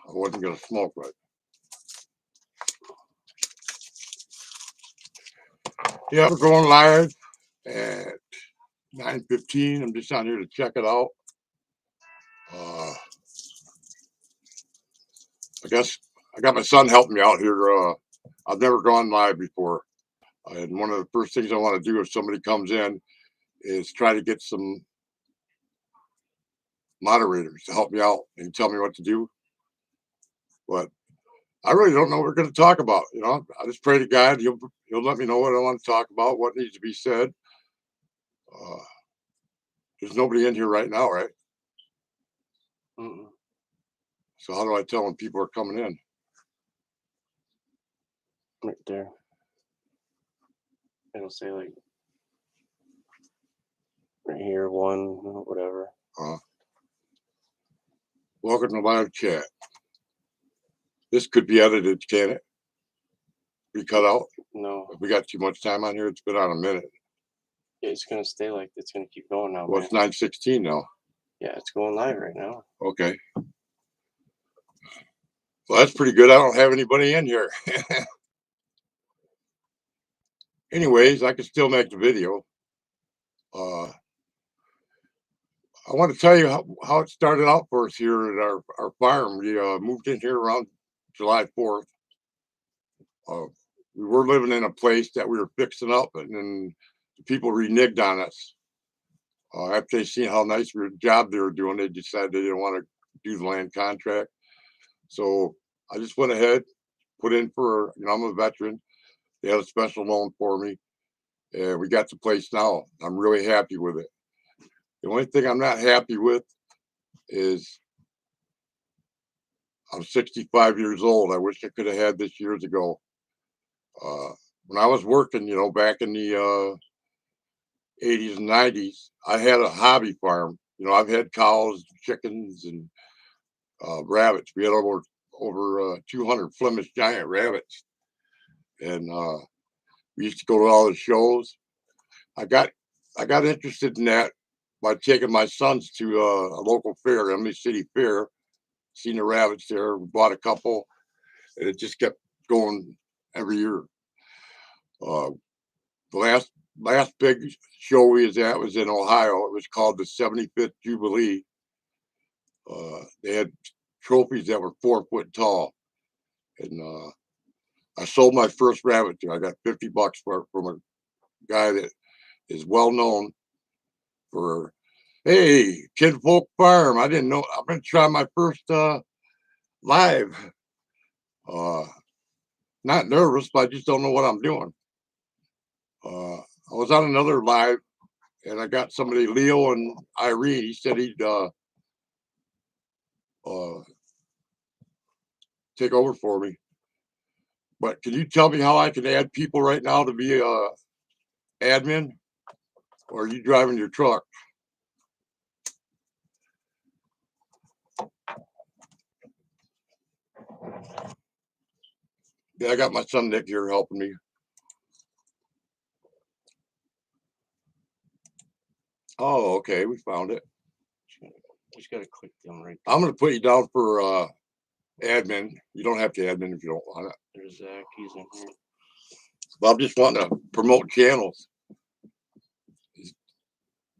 I wasn't gonna smoke right. Yeah, we're going live at 9:15. I'm just on here to check it out. I guess I got my son helping me out here. I've never gone live before. And one of the first things I want to do if somebody comes in is try to get some moderators to help me out and tell me what to do. But I really don't know what we're going to talk about. You know, I just pray to God he'll let me know what I want to talk about, what needs to be said. There's nobody in here right now, right? So how do I tell when people are coming in? Right there. It'll say like right here, one, whatever. Welcome to live chat. This could be edited, can it? Be cut out? No. If we got too much time on here, it's been on a minute. Yeah, it's gonna stay like it's gonna keep going now. Well, it's 9:16 now. Yeah, it's going live right now. Okay. Well, that's pretty good. I don't have anybody in here. Anyways, I can still make the video. I want to tell you how it started out for us here at our farm. We moved in here around July 4th. We were living in a place that we were fixing up, and then the people reneged on us. After they seen how nice of a job they were doing, they decided they didn't want to do the land contract. So I just went ahead, put in for, I'm a veteran. They had a special loan for me, and we got the place now. I'm really happy with it. The only thing I'm not happy with is I'm 65 years old. I wish I could have had this years ago. When I was working, back in the 80s and 90s, I had a hobby farm. I've had cows, chickens, and rabbits. We had over 200 Flemish giant rabbits, and we used to go to all the shows. I got interested in that by taking my sons to a local fair, Emily City Fair. Seen the rabbits there, we bought a couple, and it just kept going every year. The last big show we was at was in Ohio. It was called the 75th Jubilee. They had trophies that were 4 foot tall, and I sold my first rabbit there. I got $50 for it from a guy that is well known for, hey, Kinfolk Farm. I didn't know. I'm gonna try my first live. Not nervous, but I just don't know what I'm doing. I was on another live, and I got somebody, Leo and Irene. He said he'd take over for me. But can you tell me how I can add people right now to be admin? Or are you driving your truck? Yeah, I got my son Nick here helping me. Oh, okay, we found it. Just gotta click them right there. I'm gonna put you down for admin. You don't have to admin if you don't want it. There's Zach, he's in here. But I'm just wanting to promote channels.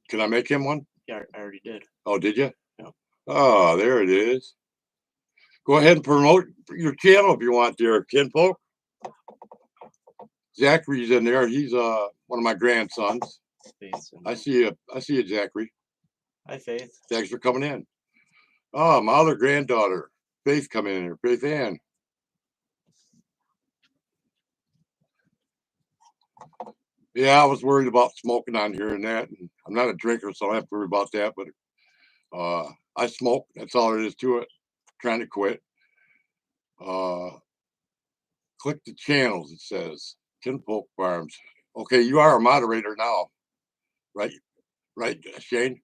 Can I make him one? Yeah, I already did. Oh, did you? Yeah. Oh, there it is. Go ahead and promote your channel if you want there, kinfolk. Zachary's in there. He's one of my grandsons. I see you, Zachary. Hi, Faith. Thanks for coming in. Oh, my other granddaughter, Faith, coming in here. Faith Ann. Yeah, I was worried about smoking on here and that. And I'm not a drinker, so I don't have to worry about that. But I smoke. That's all there is to it. Trying to quit. Click the channels, it says. Kinfolk Farms. Okay, you are a moderator now. Right, Shane?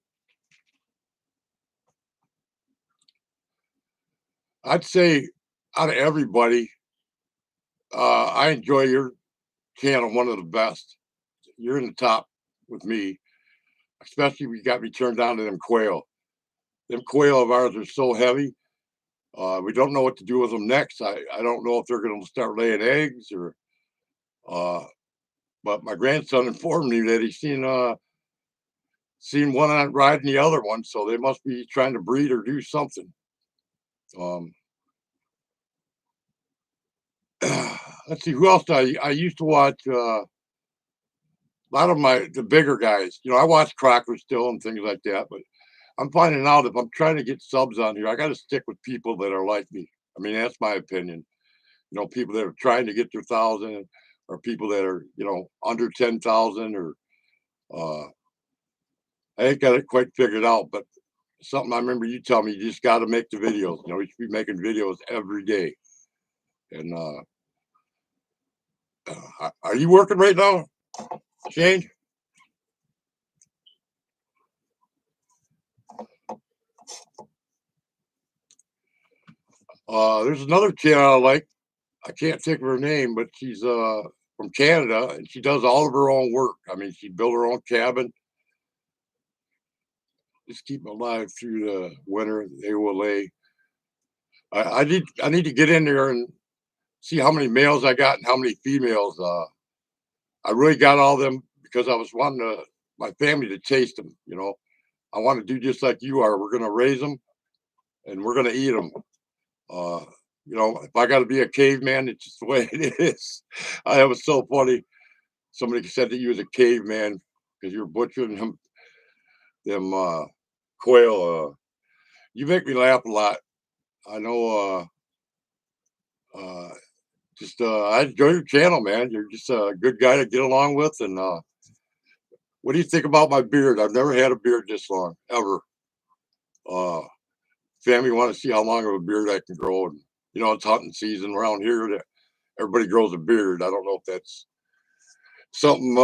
I'd say out of everybody, I enjoy your channel, one of the best. You're in the top with me, especially if you got me turned on to them quail. Them quail of ours are so heavy. We don't know what to do with them next. I don't know if they're going to start laying eggs or, but my grandson informed me that he's seen one on riding the other one, so they must be trying to breed or do something. Um, let's see who else I used to watch. A lot of the bigger guys. I watch Crocker still and things like that, but I'm finding out if I'm trying to get subs on here, I got to stick with people that are like me. I mean, that's my opinion. People that are trying to get their 1,000, or people that are under 10,000, or uh, I ain't got it quite figured out. But something I remember you telling me, you just got to make the videos. You should be making videos every day. And are you working right now, Shane? There's another channel I like. I can't think of her name, but she's from Canada, and she does all of her own work. I mean, she built her own cabin. Just keep them alive through the winter. They will lay. I need to get in there and see how many males I got and how many females. I really got all of them because I was wanting my family to taste them. I want to do just like you are. We're gonna raise them and we're gonna eat them. Uh, if I got to be a caveman, it's just the way it is. It was so funny. Somebody said that you was a caveman because you were butchering them quail. You make me laugh a lot. I know. Just I enjoy your channel, man. You're just a good guy to get along with. And what do you think about my beard? I've never had a beard this long ever. Uh, Family want to see how long of a beard I can grow, and it's hunting season around here. That everybody grows a beard. I don't know if that's something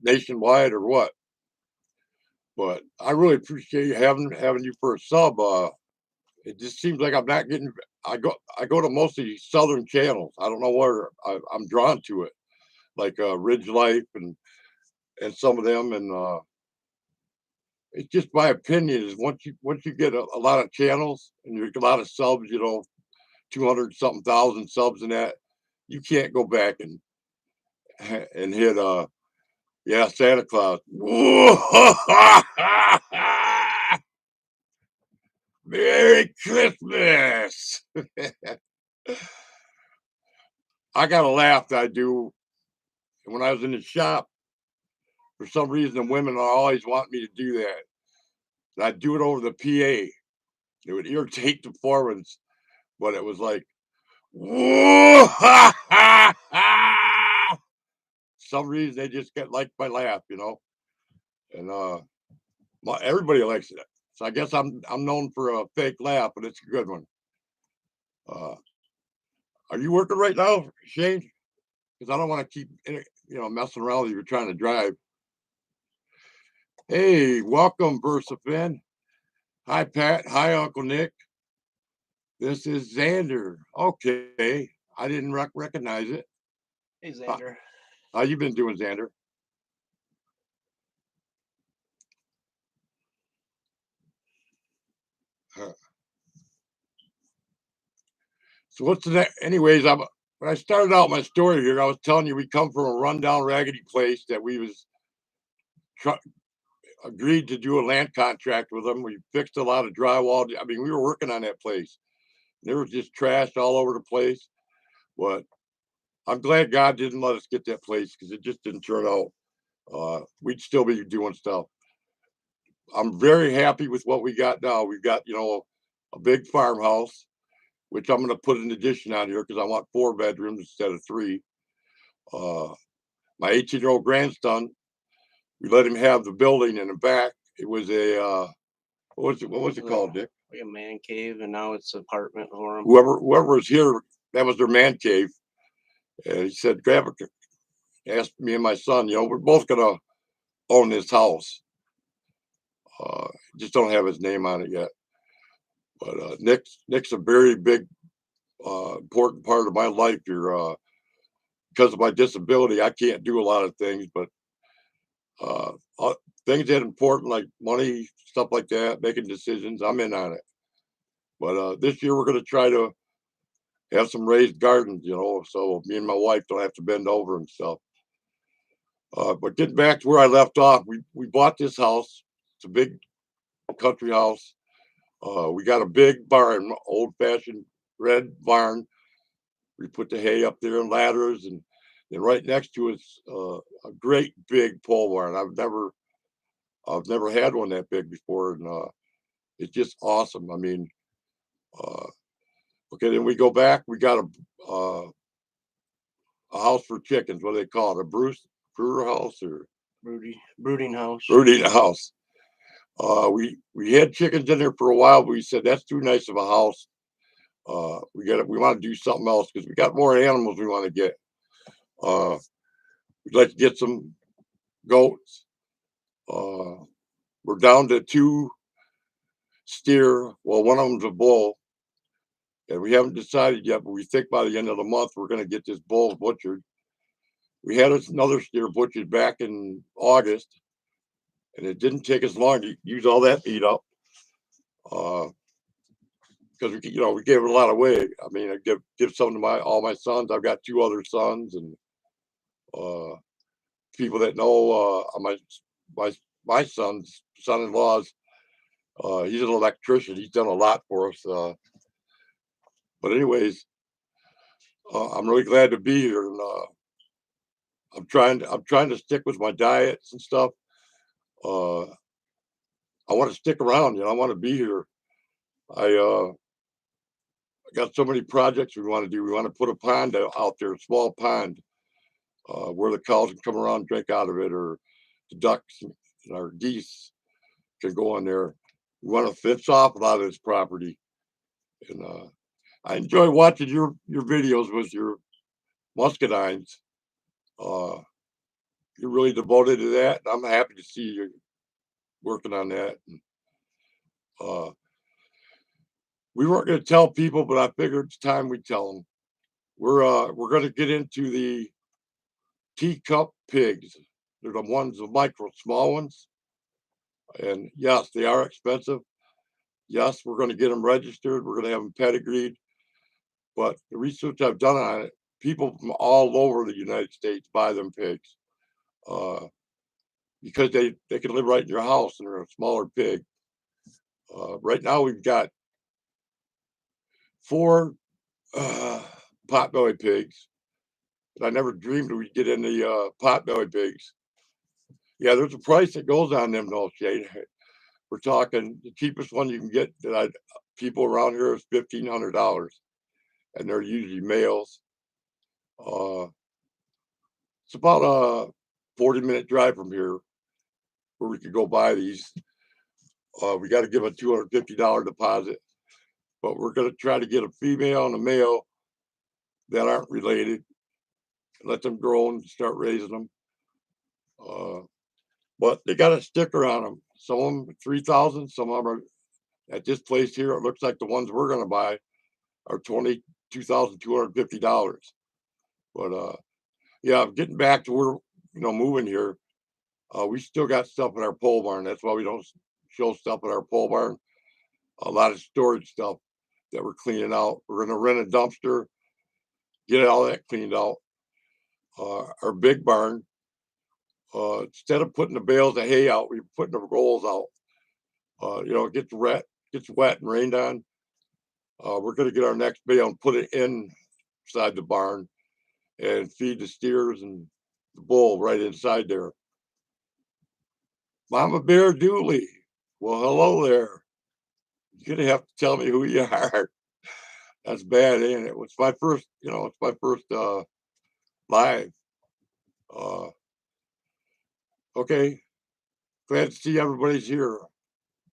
nationwide or what, but I really appreciate you having you for a sub. It just seems like I'm not getting. I go to mostly southern channels. I don't know where I'm drawn to it, like Ridge Life and some of them. And it's just my opinion is once you get a lot of channels and you get a lot of subs, 200 something thousand subs in that, you can't go back and hit yeah, Santa Claus. Merry Christmas. I got a laugh that I do. And when I was in the shop, for some reason, the women always want me to do that. And I'd do it over the PA. It would irritate the foremans, but it was like, whoa, ha, ha, ha. Some reason they just get like my laugh. And everybody likes it. So I guess I'm known for a fake laugh, but it's a good one. Uh, are you working right now, Shane? Because I don't want to keep messing around with you. You're trying to drive. Hey, welcome, VersaFin. Hi, Pat. Hi, Uncle Nick. This is Xander. Okay, I didn't recognize it. Hey, Xander. How you been doing, Xander? So what's the next? Anyways, when I started out my story here, I was telling you we come from a rundown, raggedy place that we was agreed to do a land contract with them. We fixed a lot of drywall. I mean, we were working on that place. There was just trash all over the place. But I'm glad God didn't let us get that place because it just didn't turn out. We'd still be doing stuff. I'm very happy with what we got now. We've got, a big farmhouse, which I'm going to put an addition on here because I want 4 bedrooms instead of 3. My 18-year-old grandson, we let him have the building in the back. It was a what was it called, Dick? Like a man cave, and now it's an apartment for him. Whoever was here, that was their man cave. And he said, "Grab it." Asked me and my son, we're both gonna own this house. Just don't have his name on it yet. But Nick's a very big, important part of my life here. Because of my disability, I can't do a lot of things, but things that are important like money, stuff like that, making decisions, I'm in on it. But this year we're going to try to have some raised gardens, so me and my wife don't have to bend over and stuff. But getting back to where I left off, we bought this house. It's a big country house. We got a big barn, old fashioned red barn. We put the hay up there and ladders, and then right next to it's a great big pole barn. I've never had one that big before, and it's just awesome. I mean, uh, okay, then we go back. We got a house for chickens. What do they call it? A brooder house or brooding house. brooding house. We had chickens in there for a while, but we said that's too nice of a house. We want to do something else because we got more animals we want to get. Uh, we'd like to get some goats. We're down to 2 steer. Well, one of them's a bull, and we haven't decided yet, but we think by the end of the month we're going to get this bull butchered. We had another steer butchered back in August, and it didn't take us long to use all that meat up. Because we gave it a lot away. I mean, I give some to all my sons. I've got 2 other sons, and people that know my son-in-law's. He's an electrician. He's done a lot for us. But anyways, I'm really glad to be here, and I'm trying to stick with my diets and stuff. I want to stick around. I want to be here. I got so many projects we want to do. We want to put a pond out there, a small pond, where the cows can come around and drink out of it, or the ducks and our geese can go in there. We want to fence off a lot of this property, and I enjoy watching your videos with your muscadines. Uh, you're really devoted to that, and I'm happy to see you working on that. And, uh, we weren't going to tell people, but I figured it's time we tell them. We're going to get into the teacup pigs. They're the micro, small ones. And yes, they are expensive. Yes, we're going to get them registered. We're going to have them pedigreed. But the research I've done on it, people from all over the United States buy them pigs because they can live right in your house and they're a smaller pig. Right now, we've got 4 potbelly pigs. But I never dreamed we'd get in the potbelly pigs. Yeah, there's a price that goes on them, though, Shane. We're talking the cheapest one you can get people around here is $1,500, and they're usually males. Uh, it's about a 40-minute drive from here where we could go buy these. We got to give a $250 deposit, but we're going to try to get a female and a male that aren't related, and let them grow and start raising them. But they got a sticker on them. Some of them 3,000. Some of them are at this place here. It looks like the ones we're going to buy are $22,250. But yeah, getting back to where moving here, we still got stuff in our pole barn. That's why we don't show stuff in our pole barn. A lot of storage stuff that we're cleaning out. We're going to rent a dumpster, get all that cleaned out. Our big barn, instead of putting the bales of hay out, we're putting the rolls out. It gets wet and rained on. We're going to get our next bale and put it inside the barn and feed the steers and the bull right inside there. Mama Bear Dooley. Well, hello there. You're gonna have to tell me who you are. That's bad, ain't it? It's my first, live. Uh, okay. Glad to see everybody's here.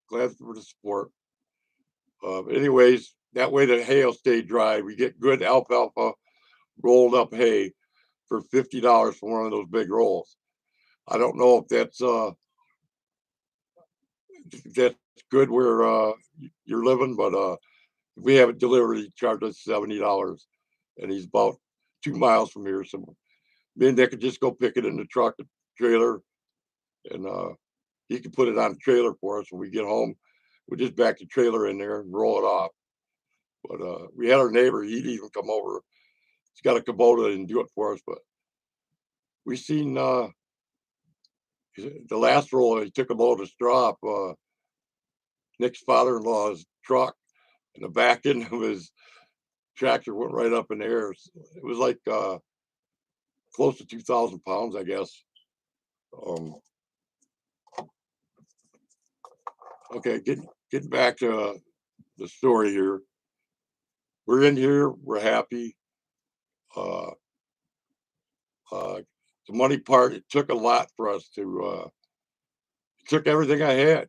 Glad for the support. Anyways, that way the hay will stay dry. We get good alfalfa rolled up hay for $50 for one of those big rolls. I don't know if that's good where you're living, but if we have it delivered, he charged us $70, and he's about 2 miles from here. So then they could just go pick it in the truck, the trailer, and he can put it on a trailer for us when we get home. We just back the trailer in there and roll it off. But we had our neighbor, he'd even come over. He's got a Kubota and do it for us. But we seen the last roll, he took a load of straw up Nick's father-in-law's truck, and the back end of his tractor went right up in the air. It was like close to 2,000 pounds, I guess. Okay, getting back to the story here. We're in here. We're happy. Uh, the money part, it took a lot for us to. It took everything I had,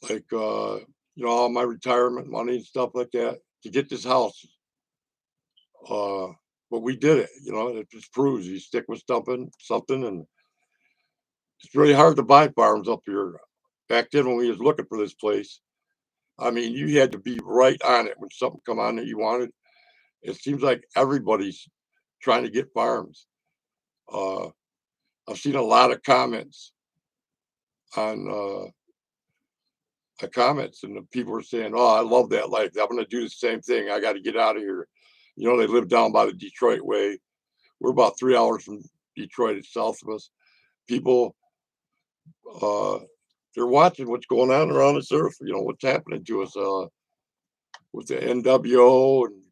like all my retirement money and stuff like that to get this house. But we did it. It just proves you stick with something, and it's really hard to buy farms up here. Back then, when we was looking for this place, I mean, you had to be right on it when something come on that you wanted. It seems like everybody's trying to get farms. Uh, I've seen a lot of comments on comments, and the people are saying, "Oh, I love that life. I'm going to do the same thing. I got to get out of here." They live down by the Detroit way. We're about 3 hours from Detroit. It's south of us. People, uh, they're watching what's going on around this earth. What's happening to us with the NWO, and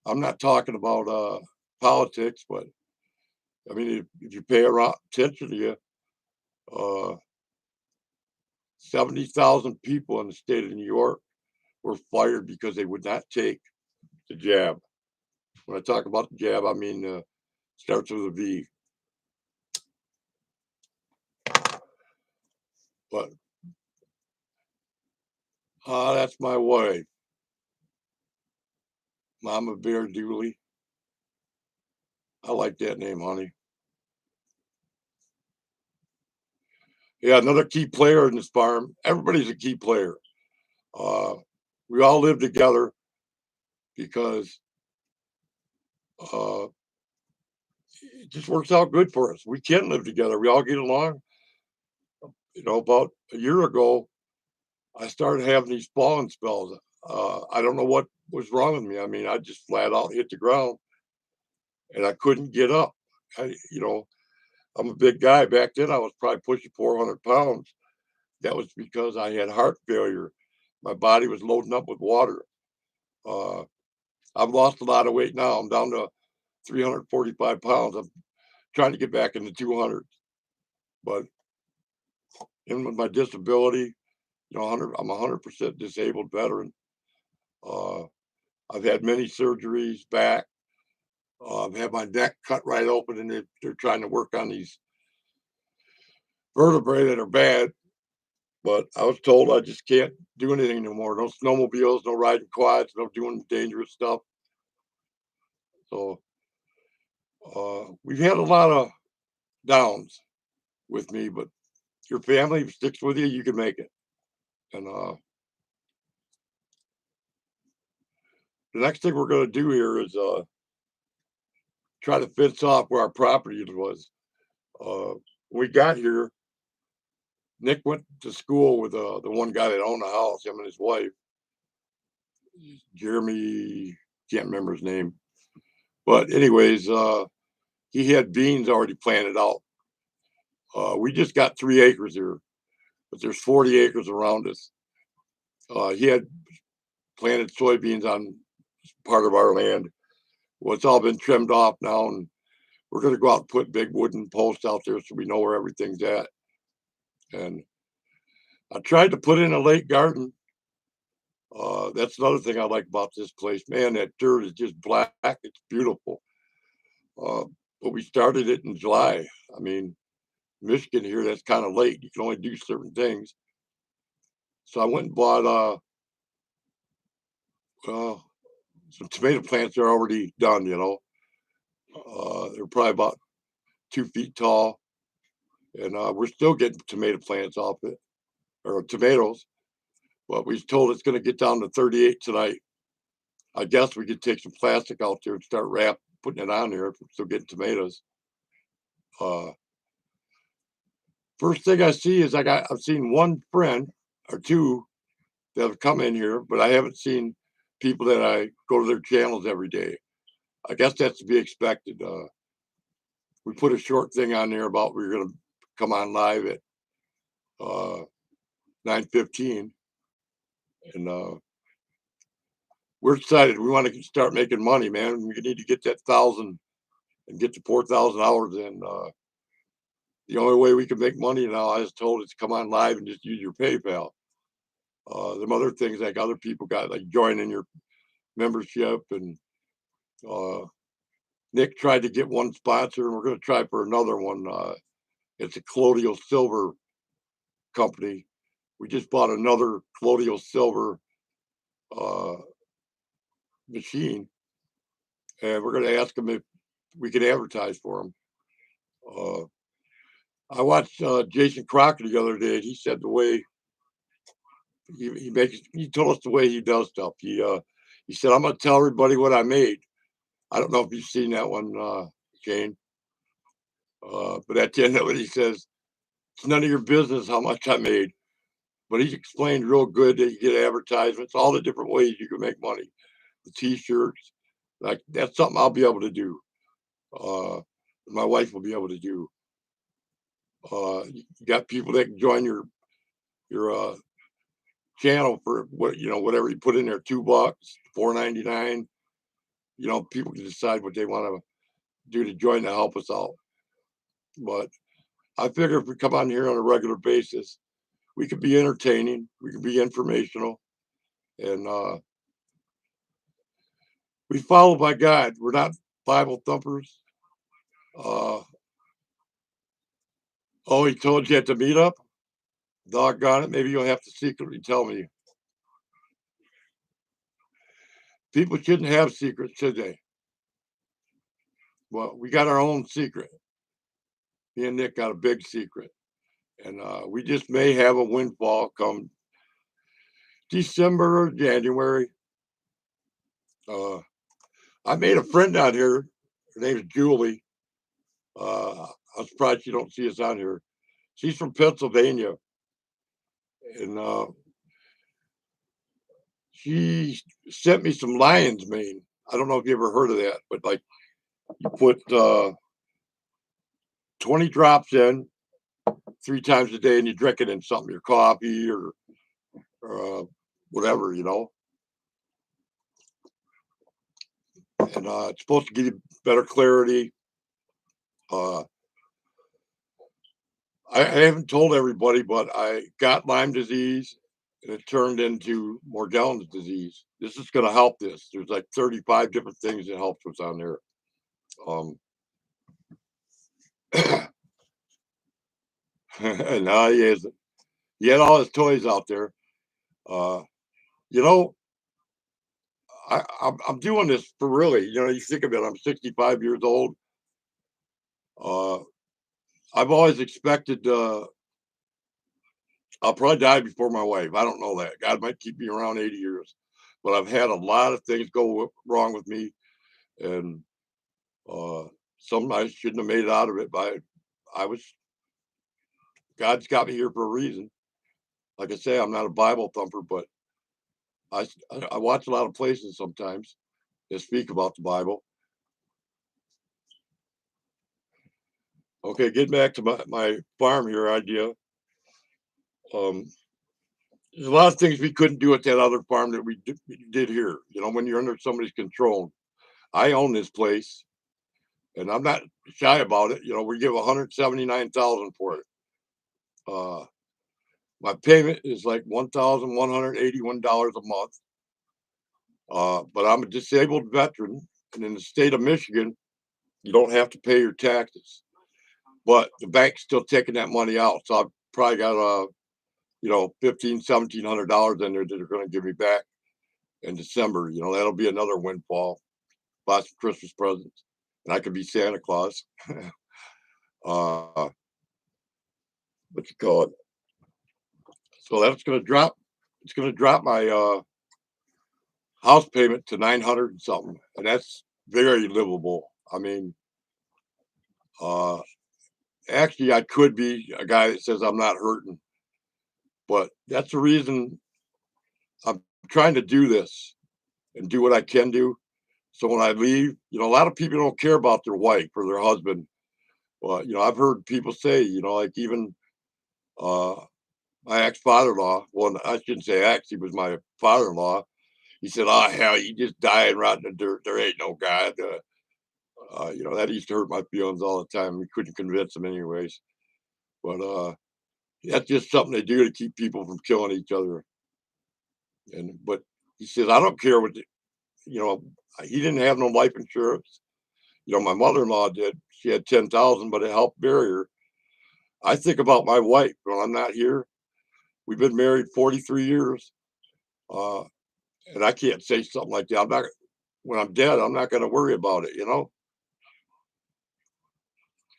I'm not talking about politics, but I mean, if you pay around attention to you, 70,000 people in the state of New York were fired because they would not take the jab. When I talk about the jab, I mean starts with a V. But that's my wife, Mama Bear Dooley. I like that name, honey. Yeah, another key player in this farm. Everybody's a key player. We all live together because uh, it just works out good for us. We can live together. We all get along. About a year ago, I started having these falling spells. I don't know what was wrong with me. I mean, I just flat out hit the ground and I couldn't get up. I'm a big guy. Back then, I was probably pushing 400 pounds. That was because I had heart failure. My body was loading up with water. Uh, I've lost a lot of weight now. I'm down to 345 pounds. I'm trying to get back in the 200s. But in with my disability, I'm 100% disabled veteran. Uh, I've had many surgeries back. I've had my neck cut right open, and they're trying to work on these vertebrae that are bad. But I was told I just can't do anything no more. No snowmobiles, no riding quads, no doing dangerous stuff. So we've had a lot of downs with me, but your family sticks with you, you can make it. And the next thing we're going to do here is try to fence off where our property was. When we got here, Nick went to school with the one guy that owned the house, him and his wife, Jeremy, can't remember his name. But anyways, he had beans already planted out. We just got 3 acres here, but there's 40 acres around us. He had planted soybeans on part of our land. Well, it's all been trimmed off now, and we're going to go out and put big wooden posts out there so we know where everything's at. And I tried to put in a lake garden. That's another thing I like about this place. Man, that dirt is just black. It's beautiful. But we started it in July. I mean, Michigan here, that's kind of late. You can only do certain things. So I went and bought some tomato plants are already done, they're probably about 2 feet tall. And we're still getting tomato plants off it, or tomatoes. But we was told it's going to get down to 38 tonight. I guess we could take some plastic out there and start putting it on there if we're still getting tomatoes. First thing I see is I've seen one friend or two that have come in here, but I haven't seen people that I go to their channels every day. I guess that's to be expected. We put a short thing on there about we're going to come on live at 9:15, and we're excited. We want to start making money, man. We need to get that 1,000 and get to 4,000 hours in. The only way we can make money now, I was told, is come on live and just use your PayPal. Them other things like other people got, like joining your membership, and Nick tried to get one sponsor, and we're going to try for another one. It's a colloidal silver company. We just bought another colloidal silver machine, and we're going to ask them if we can advertise for them. I watched Jason Crocker the other day, and he said the way he told us the way he does stuff. He said, "I'm going to tell everybody what I made." I don't know if you've seen that one, Jane. But at the end of it, he says, "It's none of your business how much I made." But he explained real good that you get advertisements, all the different ways you can make money. The T-shirts, like that's something I'll be able to do. My wife will be able to do. You got people that can join your channel for whatever you put in there, $2, $4.99. People can decide what they want to do to join to help us out. But I figure if we come on here on a regular basis, we could be entertaining, we could be informational, and we follow by God. We're not Bible thumpers. Oh, he told you at the meetup? Doggone it. Maybe you'll have to secretly tell me. People shouldn't have secrets, should they? Well, we got our own secret. Me and Nick got a big secret. And we just may have a windfall come December or January. I made a friend out here. Her name is Julie. I'm surprised you don't see us out here. She's from Pennsylvania. And she sent me some lion's mane. I don't know if you ever heard of that, but like you put 20 drops in 3 times a day and you drink it in something, your coffee or whatever, And it's supposed to give you better clarity. I haven't told everybody, but I got Lyme disease and it turned into Morgellons disease. This is going to help this. There's like 35 different things that helps what's on there. And now he had all his toys out there. You know, I'm doing this for really. You think of it, I'm 65 years old. I've always expected I'll probably die before my wife. I don't know that. God might keep me around 80 years. But I've had a lot of things go wrong with me. And some I shouldn't have made it out of it. But God's got me here for a reason. Like I say, I'm not a Bible thumper, but I watch a lot of places sometimes that speak about the Bible. Okay, getting back to my farm here idea. There's a lot of things we couldn't do at that other farm that we did here. When you're under somebody's control. I own this place, and I'm not shy about it. We give $179,000 for it. My payment is like $1,181 a month. But I'm a disabled veteran, and in the state of Michigan, you don't have to pay your taxes. But the bank's still taking that money out, so I've probably got $1,500-$1,700 in there that are going to give me back in December. That'll be another windfall. Buy some Christmas presents, and I could be Santa Claus. What you call it? So that's going to drop. It's going to drop my house payment to 900 and something, and that's very livable. I mean, actually, I could be a guy that says I'm not hurting, but that's the reason I'm trying to do this and do what I can do. So when I leave, a lot of people don't care about their wife or their husband. Well, I've heard people say, like even uh, my ex-father-in-law. Well, I shouldn't say ex. He was my father-in-law. He said, "Oh hell, you just die and rot in the dirt. There ain't no God." That used to hurt my feelings all the time. We couldn't convince him, anyways. But that's just something they do to keep people from killing each other. But he says, "I don't care what you know." He didn't have no life insurance. My mother-in-law did. She had 10,000, but it helped bury her. I think about my wife when I'm not here. We've been married 43 years, uh, and I can't say something like that. I'm not When I'm dead. I'm not going to worry about it. You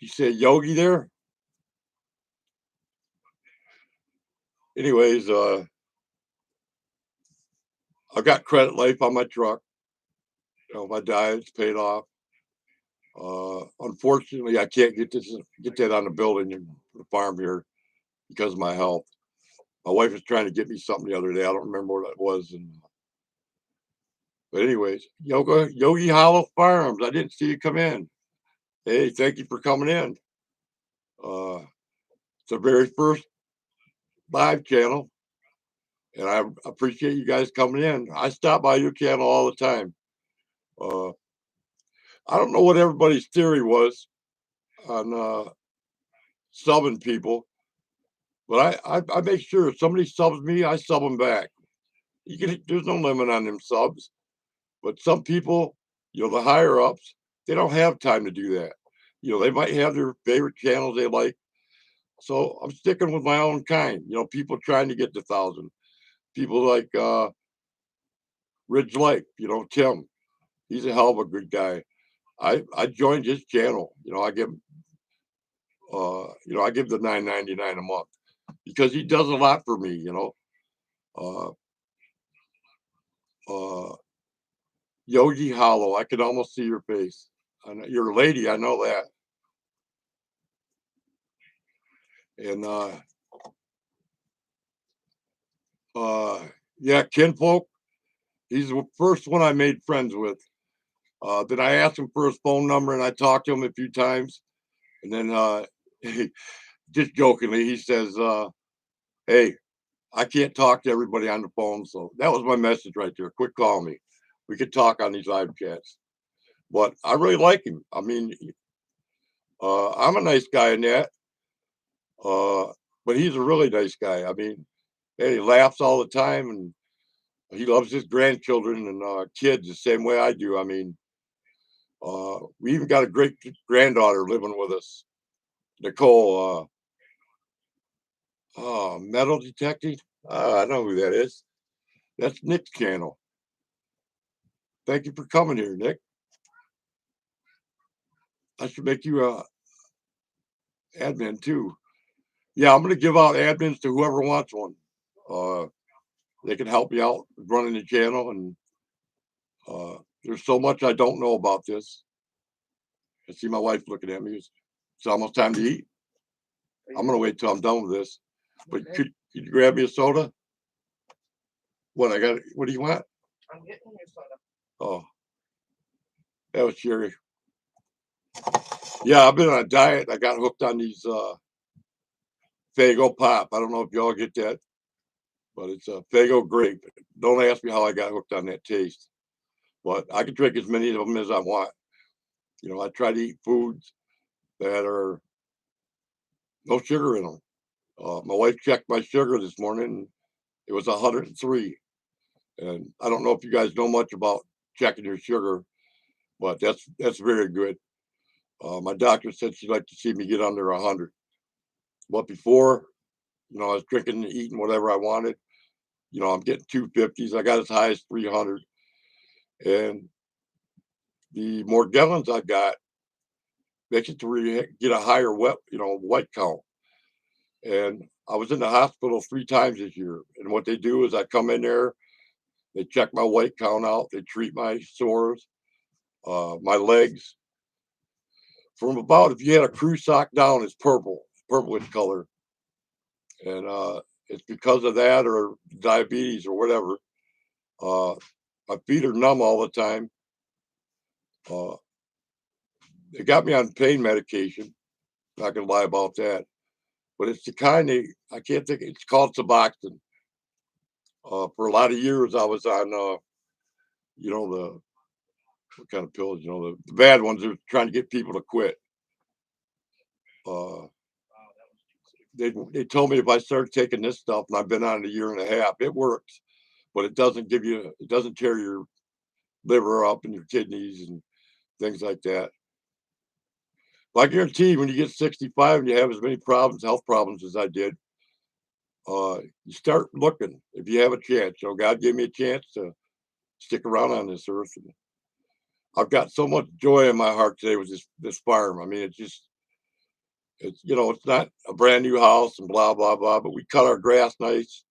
say Yogi there. Anyways, I've got credit life on my truck. My diet's paid off. Unfortunately, I can't get that on the building and the farm here because of my health. My wife was trying to get me something the other day. I don't remember what it was. But anyways, Yogi Hollow Farms. I didn't see you come in. Hey, thank you for coming in. Uh, it's the very first live channel, and I appreciate you guys coming in. I stop by your channel all the time. Uh, I don't know what everybody's theory was on subbing people, but I make sure if somebody subs me, I sub them back. There's no limit on them subs, but some people, the higher ups, they don't have time to do that. They might have their favorite channels they like. So I'm sticking with my own kind. People trying to get to 1,000. People like Ridge Lake. Tim. He's a hell of a good guy. I joined his channel. I give the $9.99 a month because he does a lot for me. Uh, uh, Yogi Hollow. I can almost see your face. You're a lady. I know that. And yeah, Kinfolk. He's the first one I made friends with. Then I asked him for his phone number and I talked to him a few times. And then just jokingly, he says, "Hey, I can't talk to everybody on the phone." So that was my message right there. Quick call me. We could talk on these live chats. But I really like him. I mean, I'm a nice guy in that. Uh, but he's a really nice guy. I mean, hey, he laughs all the time and he loves his grandchildren and kids the same way I do. I mean, we even got a great granddaughter living with us, Nicole. Metal detecting. I know who that is. That's Nick's channel. Thank you for coming here, Nick. I should make you a admin too. Yeah, I'm going to give out admins to whoever wants one. Uh, they can help me out running the channel, and there's so much I don't know about this. I see my wife looking at me. It's almost time to eat. I'm going to wait till I'm done with this. But could you grab me a soda? What I got? What do you want? I'm getting you soda. Oh, that was cherry. Yeah, I've been on a diet. I got hooked on these Fago Pop. I don't know if y'all get that, but it's a Fago grape. Don't ask me how I got hooked on that taste, but I can drink as many of them as I want. I try to eat foods that are no sugar in them. My wife checked my sugar this morning. And it was 103. And I don't know if you guys know much about checking your sugar, but that's very good. My doctor said she'd like to see me get under 100. But before, I was drinking and eating whatever I wanted. I'm getting 250s. I got as high as 300. And the more gallons I got makes it to where you get a higher white count. And I was in the hospital 3 times this year. And what they do is I come in there, they check my white count out, they treat my sores, my legs. From about, if you had a crew sock down, it's purplish color. And it's because of that or diabetes or whatever. My feet are numb all the time. Uh, they got me on pain medication. Not gonna lie about that, but it's the kind I can't think. It's called Suboxone. For a lot of years, I was on, the what kind of pills? The bad ones are trying to get people to quit. Uh, they told me if I started taking this stuff, and I've been on it a year and a half, it works, but it doesn't tear your liver up and your kidneys and things like that. But I guarantee you, when you get 65 and you have as many problems, health problems as I did, you start looking if you have a chance. God gave me a chance to stick around on this earth. And I've got so much joy in my heart today with this farm. I mean, it's not a brand new house and blah blah blah, but we cut our grass nice.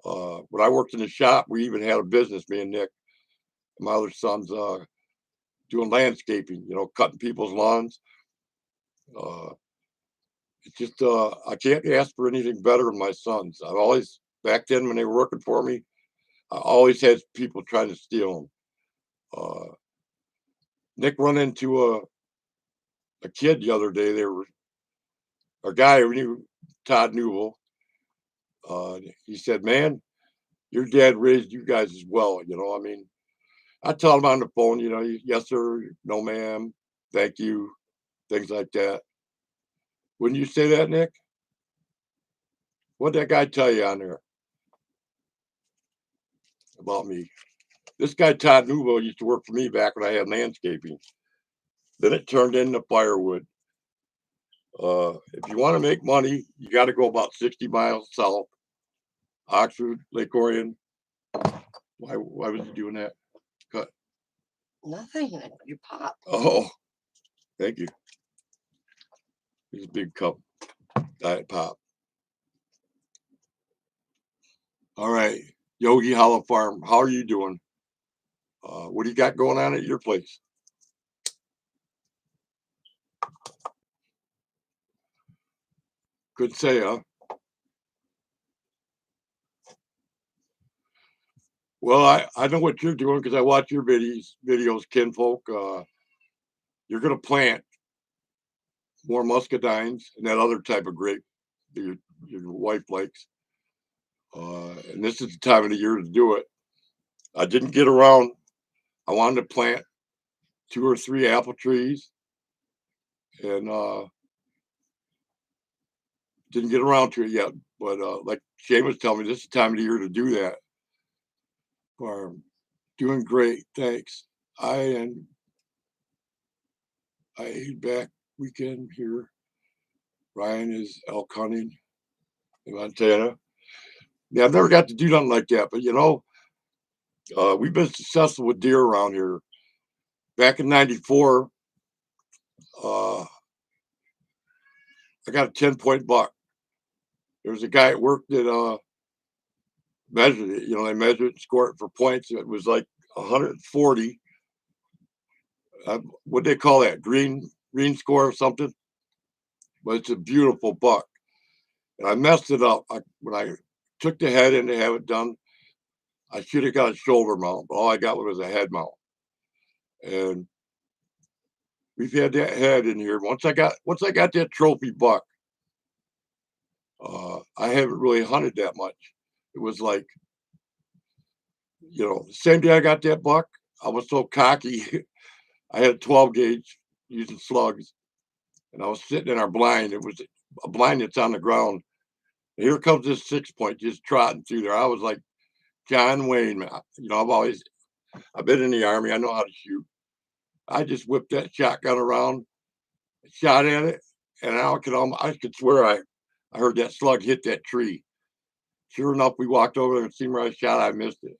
When I worked in the shop, we even had a business. Me and Nick, my other son's doing landscaping. Cutting people's lawns. Uh, it's just I can't ask for anything better than my sons. I've always back then when they were working for me, I always had people trying to steal them. Nick run into a kid the other day. They were a guy we knew, Todd Newell. He said, "Man, your dad raised you guys as well." I mean, I tell him on the phone, yes sir, no ma'am, thank you, things like that. Wouldn't you say that, Nick? What'd that guy tell you on there about me? This guy Todd Newell used to work for me back when I had landscaping. Then it turned into firewood. If you want to make money, you got to go about 60 miles south, Oxford, Lake Orion. Why was he doing that? Cut. Nothing. You pop. Oh, thank you. Here's a big cup, diet pop. All right, Yogi Hollow Farm. How are you doing? What do you got going on at your place? Could say, huh? Well, I know what you're doing because I watch your videos, kinfolk. You're gonna plant more muscadines and that other type of grape that your wife likes. And this is the time of the year to do it. I didn't get around. I wanted to plant 2 or 3 apple trees, and didn't get around to it yet. But like Shane was telling me, this is the time of the year to do that. Farm, doing great, thanks. I ate back weekend here. Ryan is elk hunting in Montana. Yeah, I've never got to do nothing like that, but we've been successful with deer around here. Back in '94, I got a 10-point buck. There was a guy at work that measured it. They measured it and scored it for points. It was like 140. What they call that? Green score or something. But it's a beautiful buck. And I messed it up. When I took the head in to have it done, I should have got a shoulder mount, but all I got was a head mount. And we've had that head in here. Once I got that trophy buck, I haven't really hunted that much. It was like, the same day I got that buck, I was so cocky. I had a 12 gauge using slugs, and I was sitting in our blind. It was a blind that's on the ground. And here comes this 6-point just trotting through there. I was like John Wayne, man. I've been in the army. I know how to shoot. I just whipped that shotgun around, shot at it, and I could swear I heard that slug hit that tree. Sure enough, we walked over there and seen where I shot. I missed it.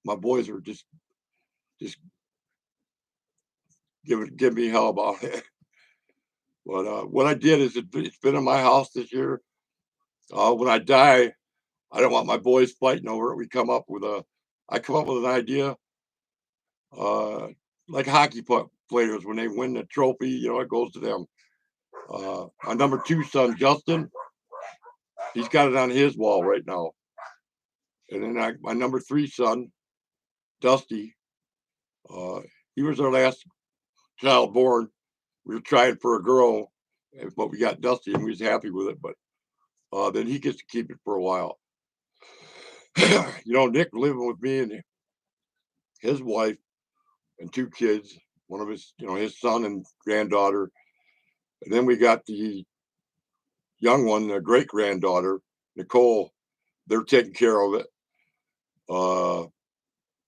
My boys were just give me hell about it. But what I did is it's been in my house this year. When I die, I don't want my boys fighting over it. I come up with an idea, uh, like hockey players when they win the trophy, it goes to them. My number 2 son, Justin, he's got it on his wall right now. And then my number 3 son, Dusty, he was our last child born. We were trying for a girl, but we got Dusty and we was happy with it. But then he gets to keep it for a while. Nick living with me and his wife and 2 kids, one of his son and granddaughter. And then we got the young one, the great granddaughter, Nicole. They're taking care of it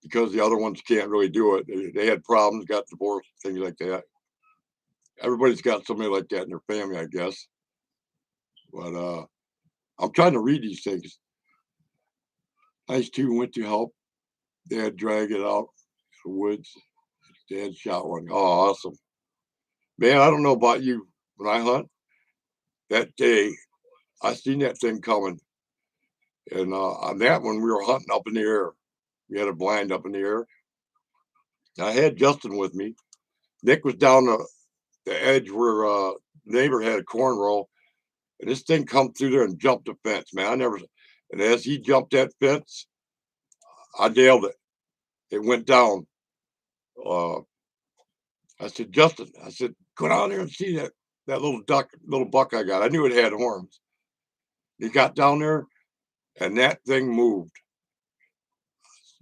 because the other ones can't really do it. They had problems, got divorced, things like that. Everybody's got somebody like that in their family, I guess. But I'm trying to read these things. Nice too went to help Dad drag it out the woods. Dad shot one. Oh, awesome. Man, I don't know about you. When I hunt, that day, I seen that thing coming. And on that one, we were hunting up in the air. We had a blind up in the air. I had Justin with me. Nick was down the edge where neighbor had a corn row. And this thing come through there and jumped the fence, man. And as he jumped that fence, I nailed it. It went down. I said, Justin, go down there and see that little buck I got. I knew it had horns. He got down there and that thing moved.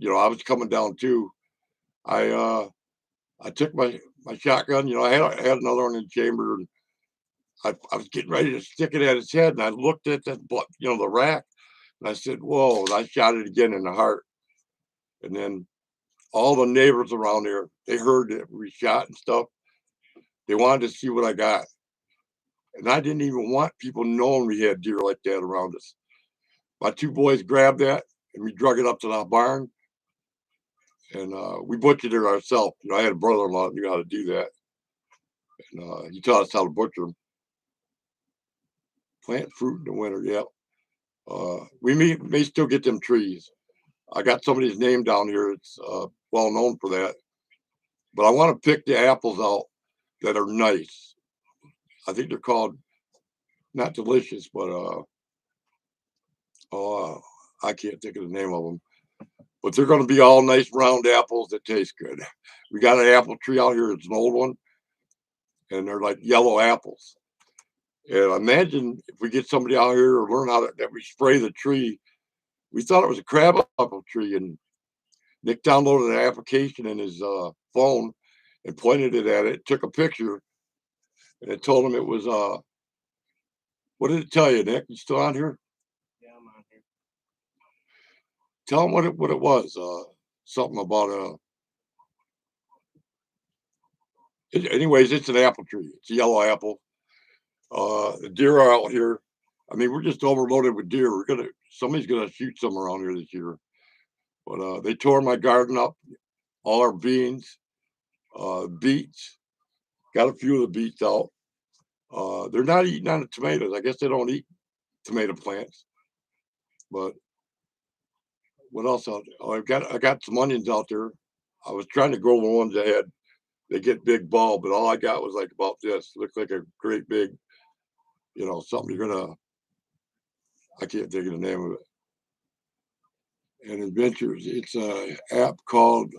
I was coming down too. I took my shotgun, I had another one in the chamber, and I was getting ready to stick it at his head, and I looked at that, the rack, and I said, whoa, and I shot it again in the heart. And then all the neighbors around there, they heard that we shot and stuff. They wanted to see what I got. And I didn't even want people knowing we had deer like that around us. My 2 boys grabbed that and we drug it up to the barn. And we butchered it ourselves. I had a brother-in-law that knew how to do that. And he taught us how to butcher them. Plant fruit in the winter, yeah. We may still get them trees. I got somebody's name down here. It's well known for that. But I want to pick the apples out that are nice. I think they're called, not delicious, but I can't think of the name of them. But they're going to be all nice round apples that taste good. We got an apple tree out here. It's an old one. And they're like yellow apples. And imagine if we get somebody out here or learn that we spray the tree. We thought it was a crab apple tree. And Nick downloaded an application in his phone and pointed it at it, took a picture, and it told him it was, what did it tell you, Nick? You still on here? Yeah, I'm on here. Tell him what it was. Something about anyways, it's an apple tree. It's a yellow apple. The deer are out here. I mean, we're just overloaded with deer. Somebody's gonna shoot some around here this year. But they tore my garden up, all our beans, beets. Got a few of the beets out. They're not eating on the tomatoes. I guess they don't eat tomato plants. But what else out there? Oh, I got some onions out there. I was trying to grow the ones I had. They get big bulb, but all I got was like about this. Looked like a great big, something I can't think of the name of it. And Adventures, it's a app called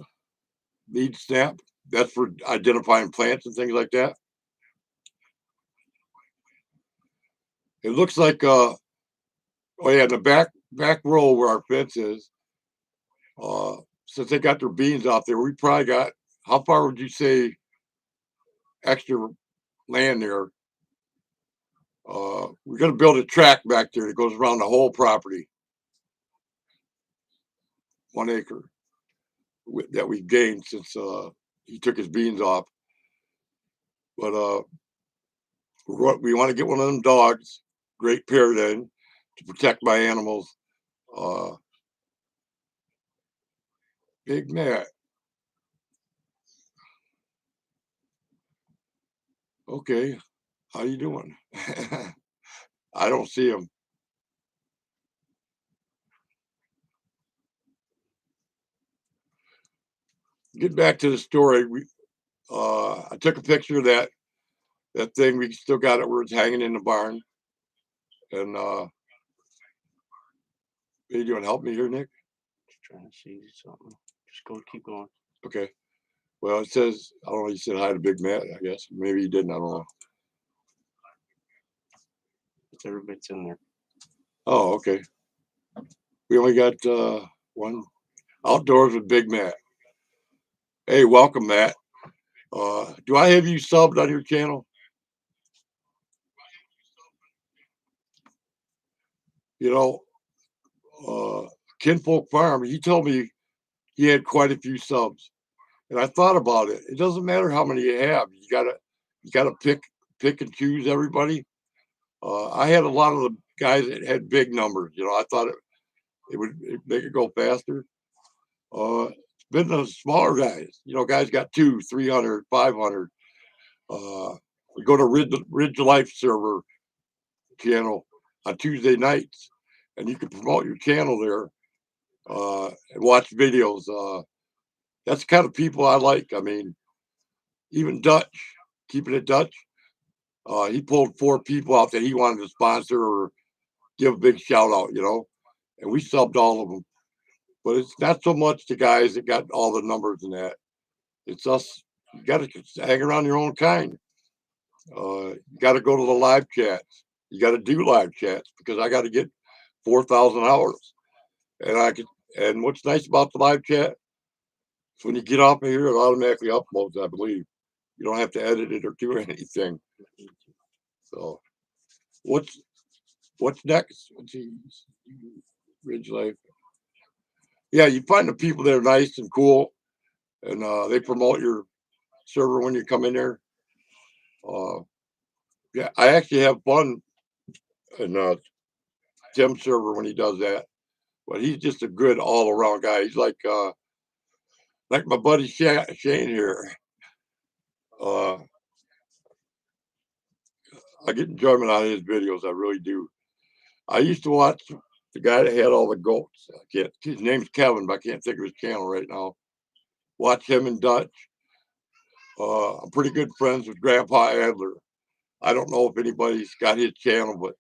Lead Snap. That's for identifying plants and things like that. It looks like oh yeah, the back row where our fence is. Since they got their beans out there, we probably got, how far would you say extra land there? We're gonna build a track back there that goes around the whole property. 1 acre that we've gained since he took his beans off. But we want to get one of them dogs, Great Pyrenees, to protect my animals. Big Matt. Okay, how you doing? I don't see him. Get back to the story. I took a picture of that thing. We still got it where it's hanging in the barn. And what are you doing? Help me here, Nick. Trying to see something. Just keep going. Okay. Well, it says, I don't know, you said hi to Big Matt, I guess. Maybe you didn't, I don't know. It's every bit's in there. Oh, okay. We only got one. Outdoors with Big Matt. Hey, welcome, Matt. Do I have you subbed on your channel? You know, Kinfolk Farm, he told me he had quite a few subs. And I thought about it. It doesn't matter how many you have. You gotta pick and choose everybody. I had a lot of the guys that had big numbers. You know, I thought it would make it go faster. It's been the smaller guys. You know, guys got 200, 300, 500. We go to Ridge Life server channel on Tuesday nights, and you can promote your channel there and watch videos. That's the kind of people I like. I mean, even Dutch, keeping it Dutch. He pulled 4 people out that he wanted to sponsor or give a big shout out, you know, and we subbed all of them. But it's not so much the guys that got all the numbers and that. It's us. You got to hang around your own kind. You got to go to the live chats. You got to do live chats because I got to get 4,000 hours. And I could. And what's nice about the live chat is when you get off of here, it automatically uploads. I believe you don't have to edit it or do anything. So, what's next? Let's see. Ridge Life. Yeah, you find the people that are nice and cool, and they promote your server when you come in there. Yeah, I actually have fun in Tim's server when he does that. But he's just a good all around guy. He's like my buddy Shane here. Uh, I get enjoyment out of his videos. I really do. I used to watch the guy that had all the goats. I can't. His name's Kevin, but I can't think of his channel right now. Watch him in Dutch. I'm pretty good friends with Grandpa Adler. I don't know if anybody's got his channel, but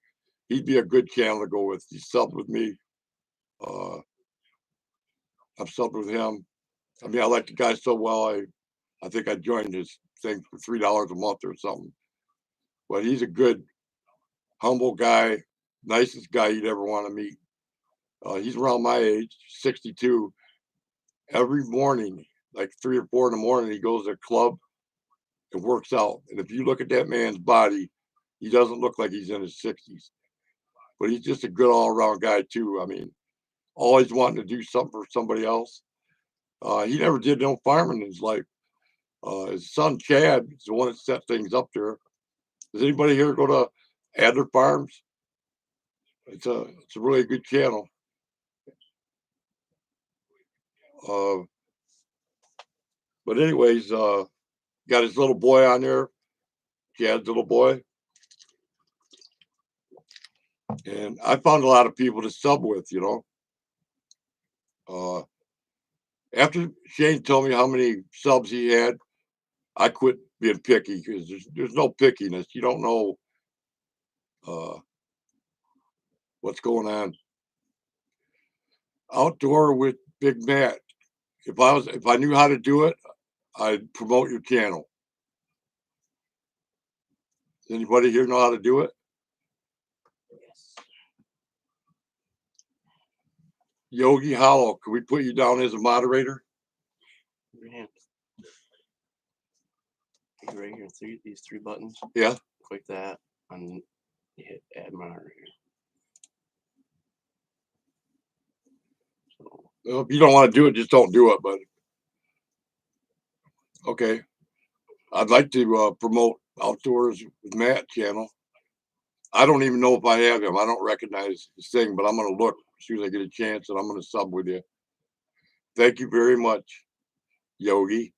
he'd be a good channel to go with. He subbed with me. Uh, I've subbed with him. I mean, I like the guy so well. I think I joined his thing for $3 a month or something. But he's a good, humble guy, nicest guy you'd ever want to meet. He's around my age, 62. Every morning, like 3 or 4 in the morning, he goes to a club and works out. And if you look at that man's body, he doesn't look like he's in his 60s. But he's just a good all around guy, too. I mean, always wanting to do something for somebody else. He never did no farming in his life. His son Chad is the one that set things up there. Does anybody here go to Adler Farms? It's a really good channel. Uh, but anyways, got his little boy on there, Chad's little boy, and I found a lot of people to sub with. You know, after Shane told me how many subs he had, I quit being picky because there's no pickiness. You don't know what's going on. Outdoor with Big Matt. If I knew how to do it, I'd promote your channel. Does anybody here know how to do it? Yogi Hollow, can we put you down as a moderator? Right here, these 3 buttons. Yeah. Click that, and you hit add moderator. So, Well, if you don't want to do it, just don't do it. But okay, I'd like to promote Outdoors with Matt channel. I don't even know if I have him. I don't recognize his thing, but I'm going to look as soon as I get a chance, and I'm going to sub with you. Thank you very much, Yogi.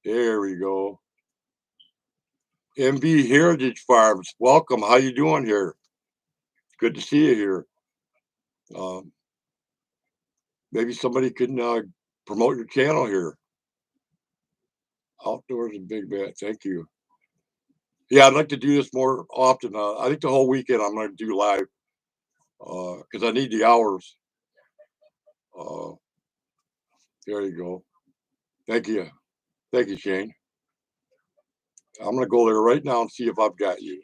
There we go. MB Heritage Farms, welcome. How you doing here? It's good to see you here. Maybe somebody can promote your channel here. Outdoors and Big Matt. Thank you. Yeah, I'd like to do this more often. I think the whole weekend I'm going to do live. because I need the hours. Uh, there you go. Thank you. Thank you, Shane. I'm gonna go there right now and see if I've got you.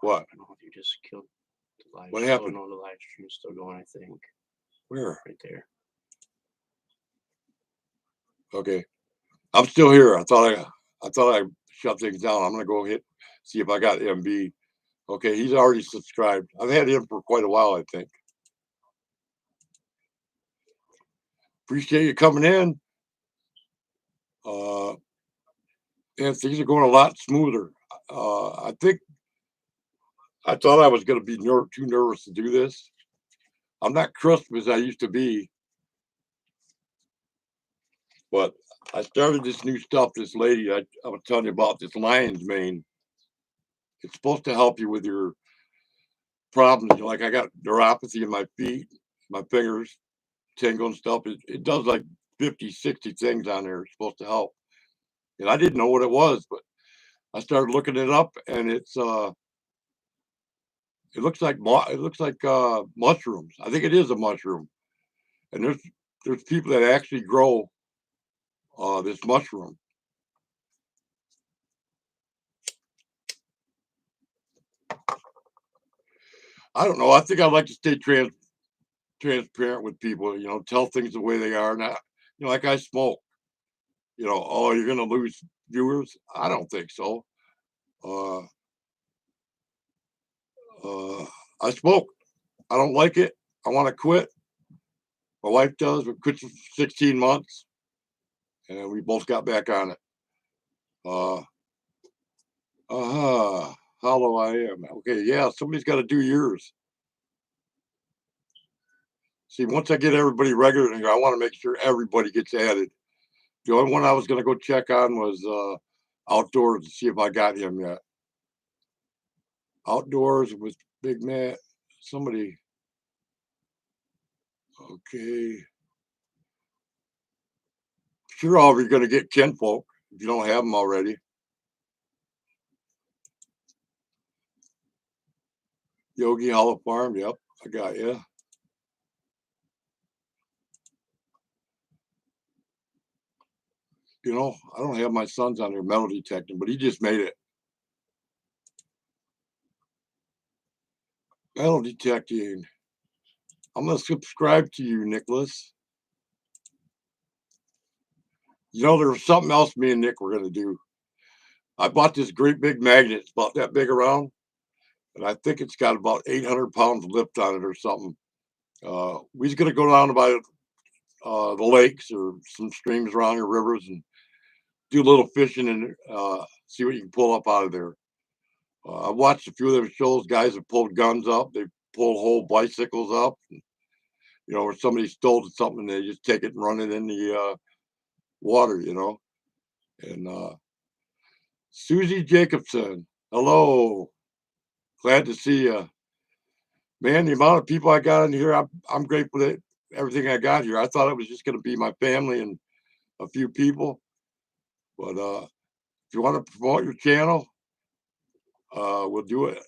What? I don't know if you just killed the live What stream. happened? No, the live stream's still going, I think. Where? Right there. Okay. I'm still here. I thought I shut things down. I'm gonna go see if I got MB. Okay, he's already subscribed. I've had him for quite a while, I think. Appreciate you coming in. And things are going a lot smoother. I think I thought I was going to be too nervous to do this. I'm not crisp as I used to be, but I started this new stuff. This lady I was telling you about, this lion's mane. It's supposed to help you with your problems. Like I got neuropathy in my feet, my fingers tingle and stuff. It does like 50, 60 things on there. It's supposed to help. And I didn't know what it was, but I started looking it up, and it looks like mushrooms. I think it is a mushroom. And there's people that actually grow this mushroom. I don't know. I think I'd like to stay transparent with people. Tell things the way they are. Not, like I smoke. Oh, you're gonna lose viewers. I don't think so. Uh, I smoke. I don't like it. I want to quit. My wife does. We quit for 16 months, and we both got back on it. How low I am. Okay, yeah, somebody's got to do yours. See, once I get everybody regular, I want to make sure everybody gets added. The only one I was going to go check on was outdoors to see if I got him yet. Outdoors with Big Matt. Somebody. Okay. Sure, all of you're going to get kinfolk if you don't have them already. Yogi Hollow Farm. Yep, I got you. I don't have my sons on there metal detecting, but he just made it. Metal detecting. I'm going to subscribe to you, Nicholas. There's something else me and Nick were going to do. I bought this great big magnet. It's about that big around. And I think it's got about 800 pounds lift on it or something. We're going to go down by the lakes or some streams around here, rivers, and do a little fishing and see what you can pull up out of there. I watched a few of them shows. Guys have pulled guns up. They pulled whole bicycles up. And, where somebody stole something, they just take it and run it in the water, And Susie Jacobson, hello. Glad to see you. Man, the amount of people I got in here, I'm grateful that everything I got here. I thought it was just going to be my family and a few people. But if you want to promote your channel, we'll do it.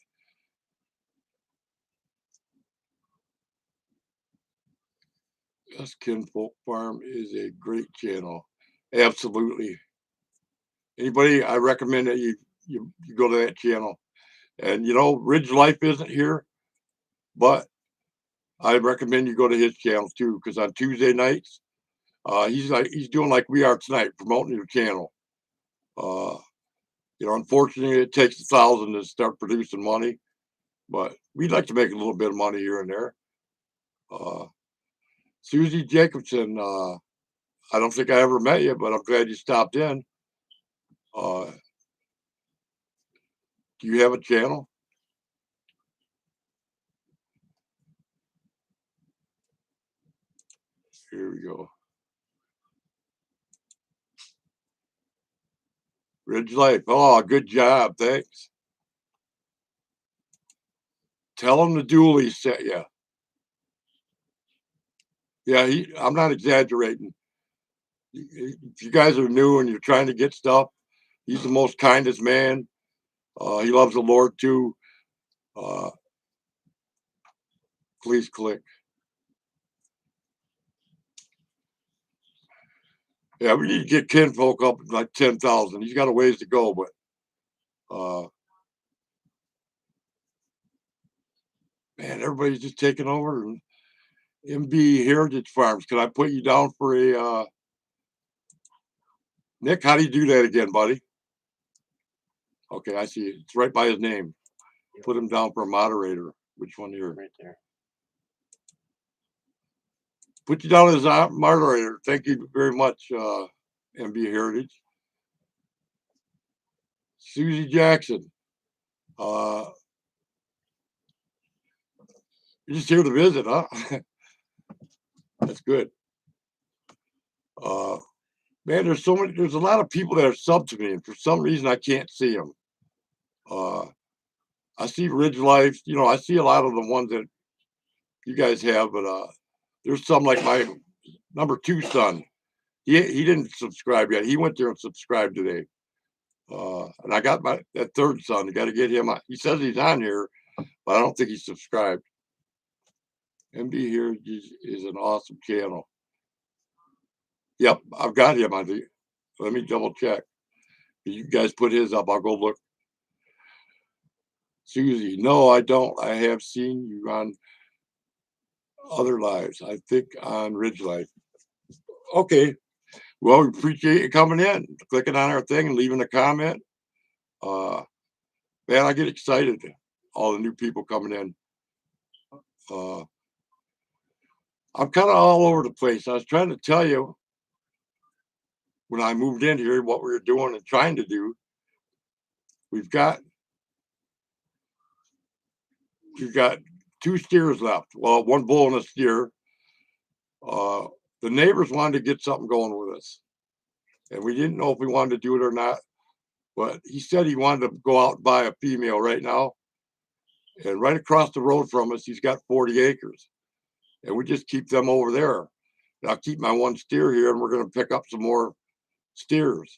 Yes, Kinfolk Farm is a great channel. Absolutely. Anybody, I recommend that you go to that channel. And Ridge Life isn't here, but I recommend you go to his channel too, because on Tuesday nights, he's doing like we are tonight, promoting your channel. Unfortunately, it takes 1,000 to start producing money, but we'd like to make a little bit of money here and there. Susie Jacobson, I don't think I ever met you, but I'm glad you stopped in. Do you have a channel? Here we go. Ridge Life. Oh, good job. Thanks. Tell him the Dooley sent you. Yeah, I'm not exaggerating. If you guys are new and you're trying to get stuff, he's the most kindest man. He loves the Lord too. Please click. Yeah, we need to get Kinfolk up at like 10,000. He's got a ways to go, but man, everybody's just taking over. And MB Heritage Farms. Can I put you down for a Nick? How do you do that again, buddy? Okay, I see it. It's right by his name. Put him down for a moderator. Which one here? Right there. Put you down as a moderator. Thank you very much, MB Heritage. Susie Jackson. You're just here to visit, huh? That's good. Man, there's a lot of people that are sub to me, and for some reason I can't see them. I see Ridge Life, I see a lot of the ones that you guys have, but there's some like my number 2 son. He didn't subscribe yet. He went there and subscribed today. And I got that 3rd son. You got to get him. He says he's on here, but I don't think he's subscribed. MB here is an awesome channel. Yep, I've got him. Let me double check. You guys put his up. I'll go look. Susie, no, I don't. I have seen you on other lives. I think on Ridge Life. Okay. Well, we appreciate you coming in, clicking on our thing and leaving a comment. Man, I get excited. All the new people coming in. I'm kind of all over the place. I was trying to tell you when I moved in here what we were doing and trying to do. We've got 2 steers left. Well, 1 bull and a steer. The neighbors wanted to get something going with us, and we didn't know if we wanted to do it or not. But he said he wanted to go out and buy a female right now. And right across the road from us, he's got 40 acres. And we just keep them over there. And I'll keep my 1 steer here, and we're going to pick up some more steers.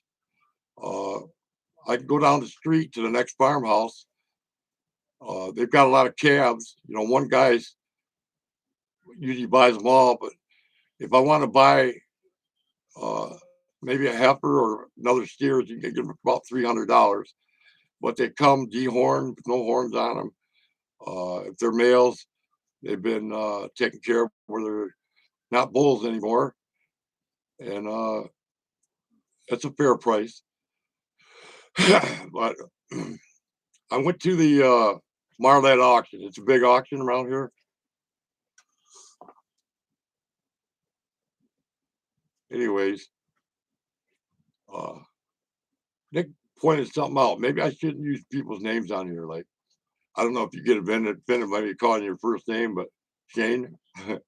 I can go down the street to the next farmhouse. They've got a lot of calves. One guy's usually buys them all, but if I want to buy maybe a heifer or another steer, you can get them about $300. But they come dehorned, with no horns on them. If they're males, they've been taken care of where they're not bulls anymore. And that's a fair price. But I went to the Marlette auction. It's a big auction around here. Anyways, Nick pointed something out. Maybe I shouldn't use people's names on here. Like, I don't know if you get offended by me calling your first name, but Shane, I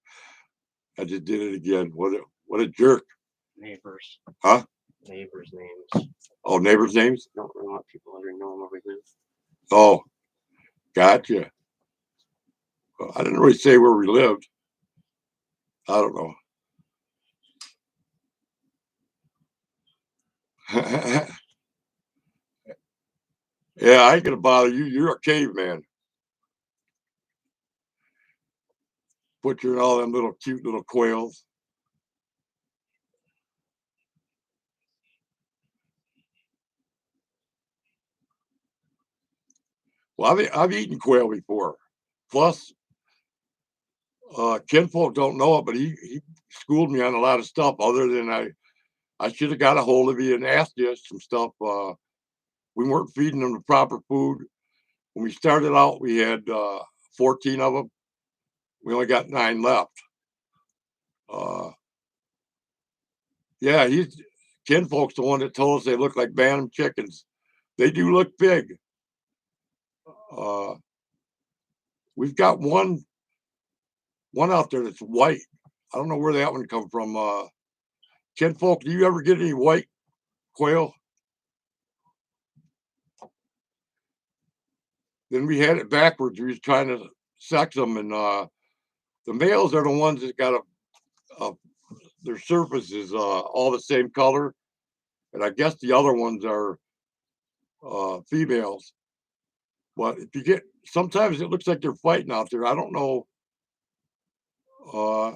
just did it again. What a jerk. Neighbors. Huh? Neighbors' names. Oh, neighbors' names? Don't really want people to know where we live. Oh, gotcha. Well, I didn't really say where we lived. I don't know. Yeah, I ain't gonna bother you. You're a caveman. Butchering all them little cute little quails. Well, I've eaten quail before. Plus, kinfolk don't know it, but he schooled me on a lot of stuff. Other than I should have got a hold of you and asked you some stuff. We weren't feeding them the proper food. When we started out, we had 14 of them. We only got 9 left. Yeah, kinfolk's the one that told us they look like Bantam chickens. They do look big. We've got one out there that's white. I don't know where that one come from. Kinfolk, do you ever get any white quail? Then we had it backwards. We was trying to sex them, and the males are the ones that got their surface is all the same color, and I guess the other ones are females. But if you sometimes it looks like they're fighting out there. I don't know Uh,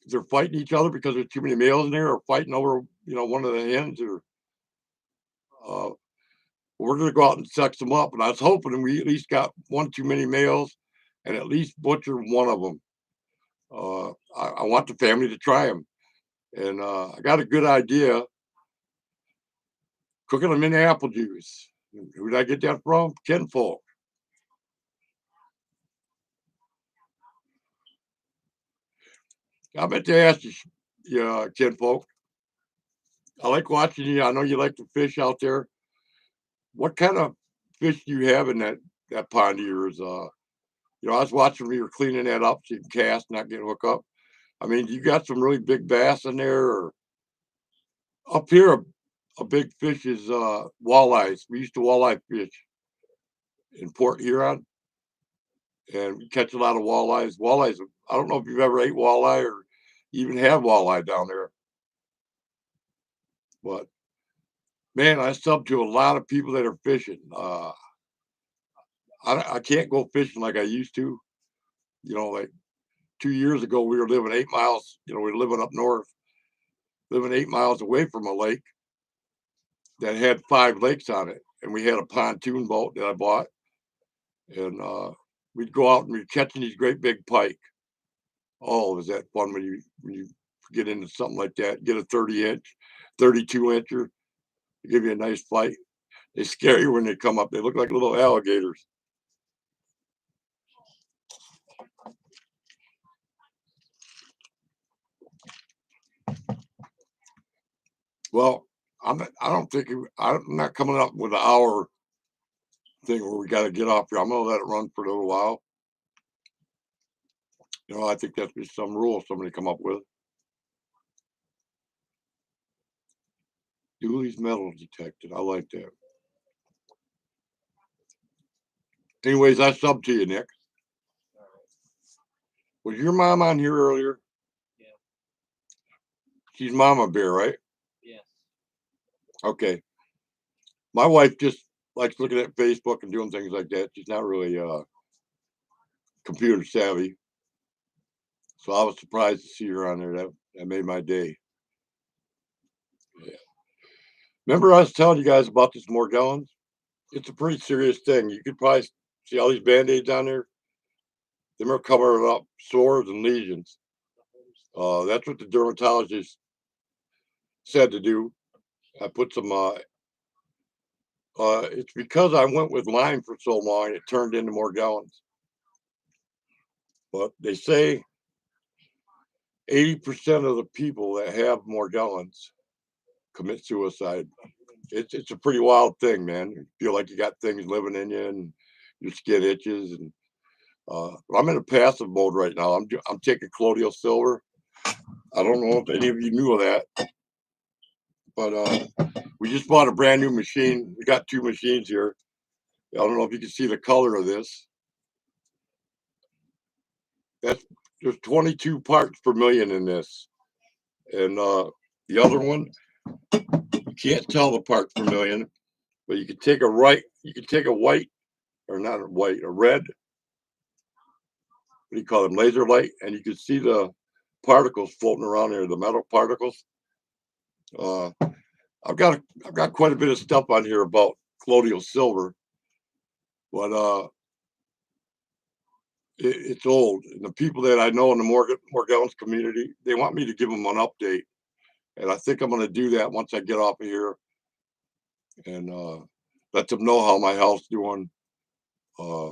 they're fighting each other because there's too many males in there, or fighting over, one of the hens, or uh, we're gonna go out and sex them up. And I was hoping we at least got one too many males, and at least butcher one of them. I want the family to try them, and I got a good idea: cooking them in apple juice. Who did I get that from? Kinfolk. I meant to ask you, yeah, Kinfolk. I like watching you. I know you like to fish out there. What kind of fish do you have in that pond of yours? I was watching when you were cleaning that up so you can cast, not get hooked up. I mean, you got some really big bass in there. Or up here, a big fish is walleyes. We used to walleye fish in Port Huron, and we catch a lot of walleyes. Walleyes. I don't know if you've ever ate walleye or even have walleye down there, but man, I sub to a lot of people that are fishing. I can't go fishing like I used to. Like 2 years ago, we were living 8 miles. We were living up north, living 8 miles away from a lake that had 5 lakes on it, and we had a pontoon boat that I bought, and we'd go out and we'd catching these great big pike. Oh, was that fun when you get into something like that? Get a 30-inch, 32-incher, give you a nice fight. They scare you when they come up. They look like little alligators. Well, I don't think I'm not coming up with an hour thing where we got to get off here. I'm gonna let it run for a little while. I think that's just some rule somebody come up with. Dooley's metal detected. I like that. Anyways, I sub to you, Nick. Was your mom on here earlier? Yeah. She's Mama Bear, right? Yes. Okay. My wife just likes looking at Facebook and doing things like that. She's not really computer savvy. So I was surprised to see her on there. That made my day. Yeah. Remember I was telling you guys about this Morgellons? It's a pretty serious thing. You could probably see all these band-aids on there. Them are covering up sores and lesions. That's what the dermatologist said to do. I put some. It's because I went with Lyme for so long, it turned into Morgellons. But they say 80% of the people that have Morgellons commit suicide. It's a pretty wild thing, man. You feel like you got things living in you, and your skin itches. And I'm in a passive mode right now. I'm taking colloidal silver. I don't know if any of you knew of that, but we just bought a brand new machine. We got 2 machines here. I don't know if you can see the color of this. That's There's 22 parts per million in this, and the other one, you can't tell the parts per million, but you can take a white, or not a white, a red. What do you call them? Laser light, and you can see the particles floating around there, the metal particles. Uh, I've got quite a bit of stuff on here about colloidal silver, but it's old. And the people that I know in the Morgellons community, they want me to give them an update, and I think I'm going to do that once I get off of here, and let them know how my health's doing. Uh,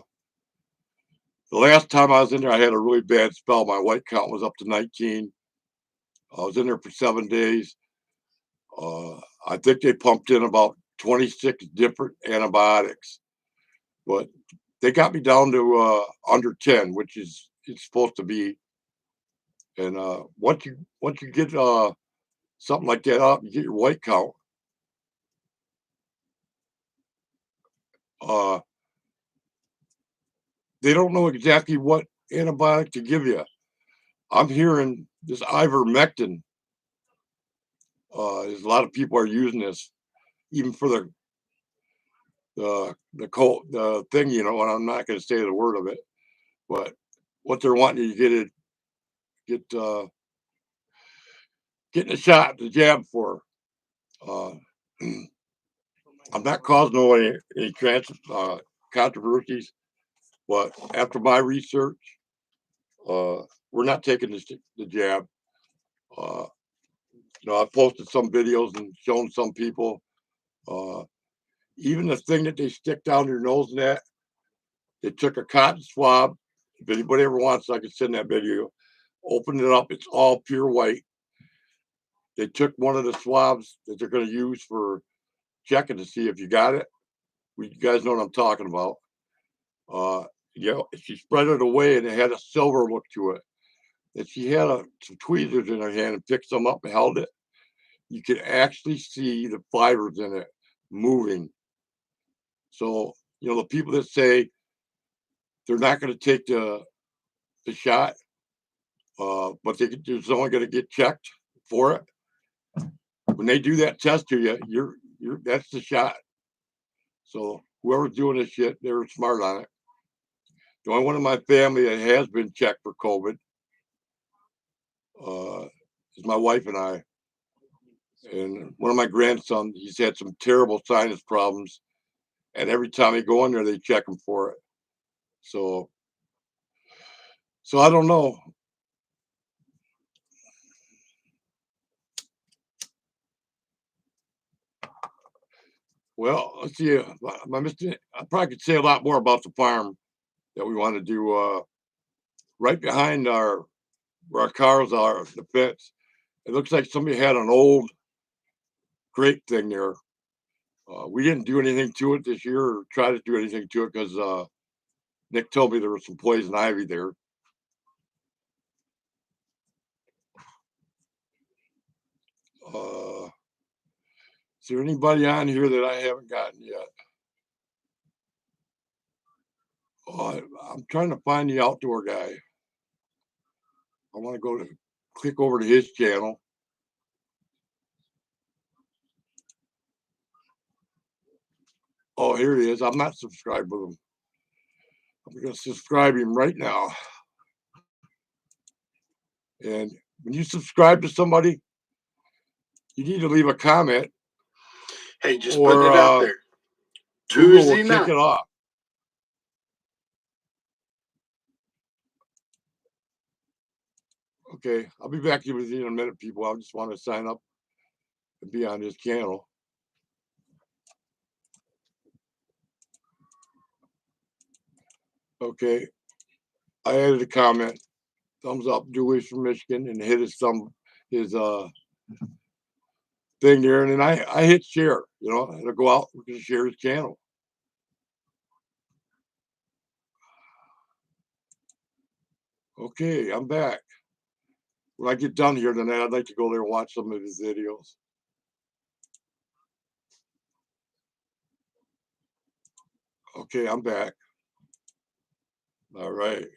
the last time I was in there, I had a really bad spell. My white count was up to 19. I was in there for 7 days. I think they pumped in about 26 different antibiotics, but they got me down to under 10, which is it's supposed to be. And once you get something like that up, you get your white count. Uh, they don't know exactly what antibiotic to give you. I'm hearing this ivermectin. There's a lot of people are using this, even for the thing. And I'm not going to say the word of it, but what they're wanting you to get it getting a shot, the jab for. I'm not causing any controversies, but after my research, we're not taking the jab. I've posted some videos and shown some people. Even the thing that they stick down your nose and that, they took a cotton swab. If anybody ever wants, I can send that video. Open it up. It's all pure white. They took one of the swabs that they're going to use for checking to see if you got it. You guys know what I'm talking about. She spread it away and it had a silver look to it. And she had some tweezers in her hand and picked some up and held it. You could actually see the fibers in it moving. So, the people that say they're not going to take the shot, but they're only going to get checked for it. When they do that test to you, that's the shot. So whoever's doing this shit, they were smart on it. The only one in my family that has been checked for COVID is my wife and I. And one of my grandsons, he's had some terrible sinus problems. And every time they go in there, they check him for it. So I don't know. Well, let's see. I probably could say a lot more about the farm that we want to do right behind where our cars are, the fence. It looks like somebody had an old grape thing there. We didn't do anything to it this year or try to do anything to it because Nick told me there was some poison ivy there. Is there anybody on here that I haven't gotten yet? I'm trying to find the outdoor guy. I want to click over to his channel. Oh, here he is. I'm not subscribed with him. I'm going to subscribe him right now. And when you subscribe to somebody, you need to leave a comment. Hey, just putting it out there. Google will Tuesday kick night. it off. Okay, I'll be back with you in a minute, people. I just want to sign up and be on his channel. Okay, I added a comment. Thumbs up, Dooley from Michigan, and hit his thing there, and then I hit share. And I go out and share his channel. Okay, I'm back. When I get done here tonight, I'd like to go there and watch some of his videos. Okay, I'm back. All right.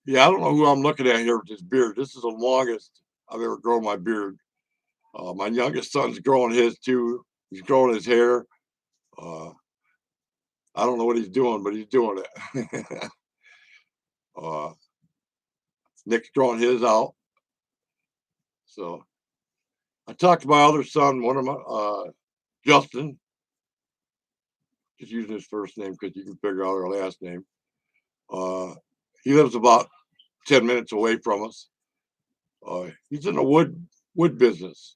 Yeah, I don't know who I'm looking at here with this beard. This is the longest I've ever grown my beard. My youngest son's growing his too. He's growing his hair. I don't know what he's doing, but he's doing it. Nick's growing his out. So I talked to my other son, one of my Justin. Just using his first name because you can figure out our last name. He lives about 10 minutes away from us. He's in the wood business.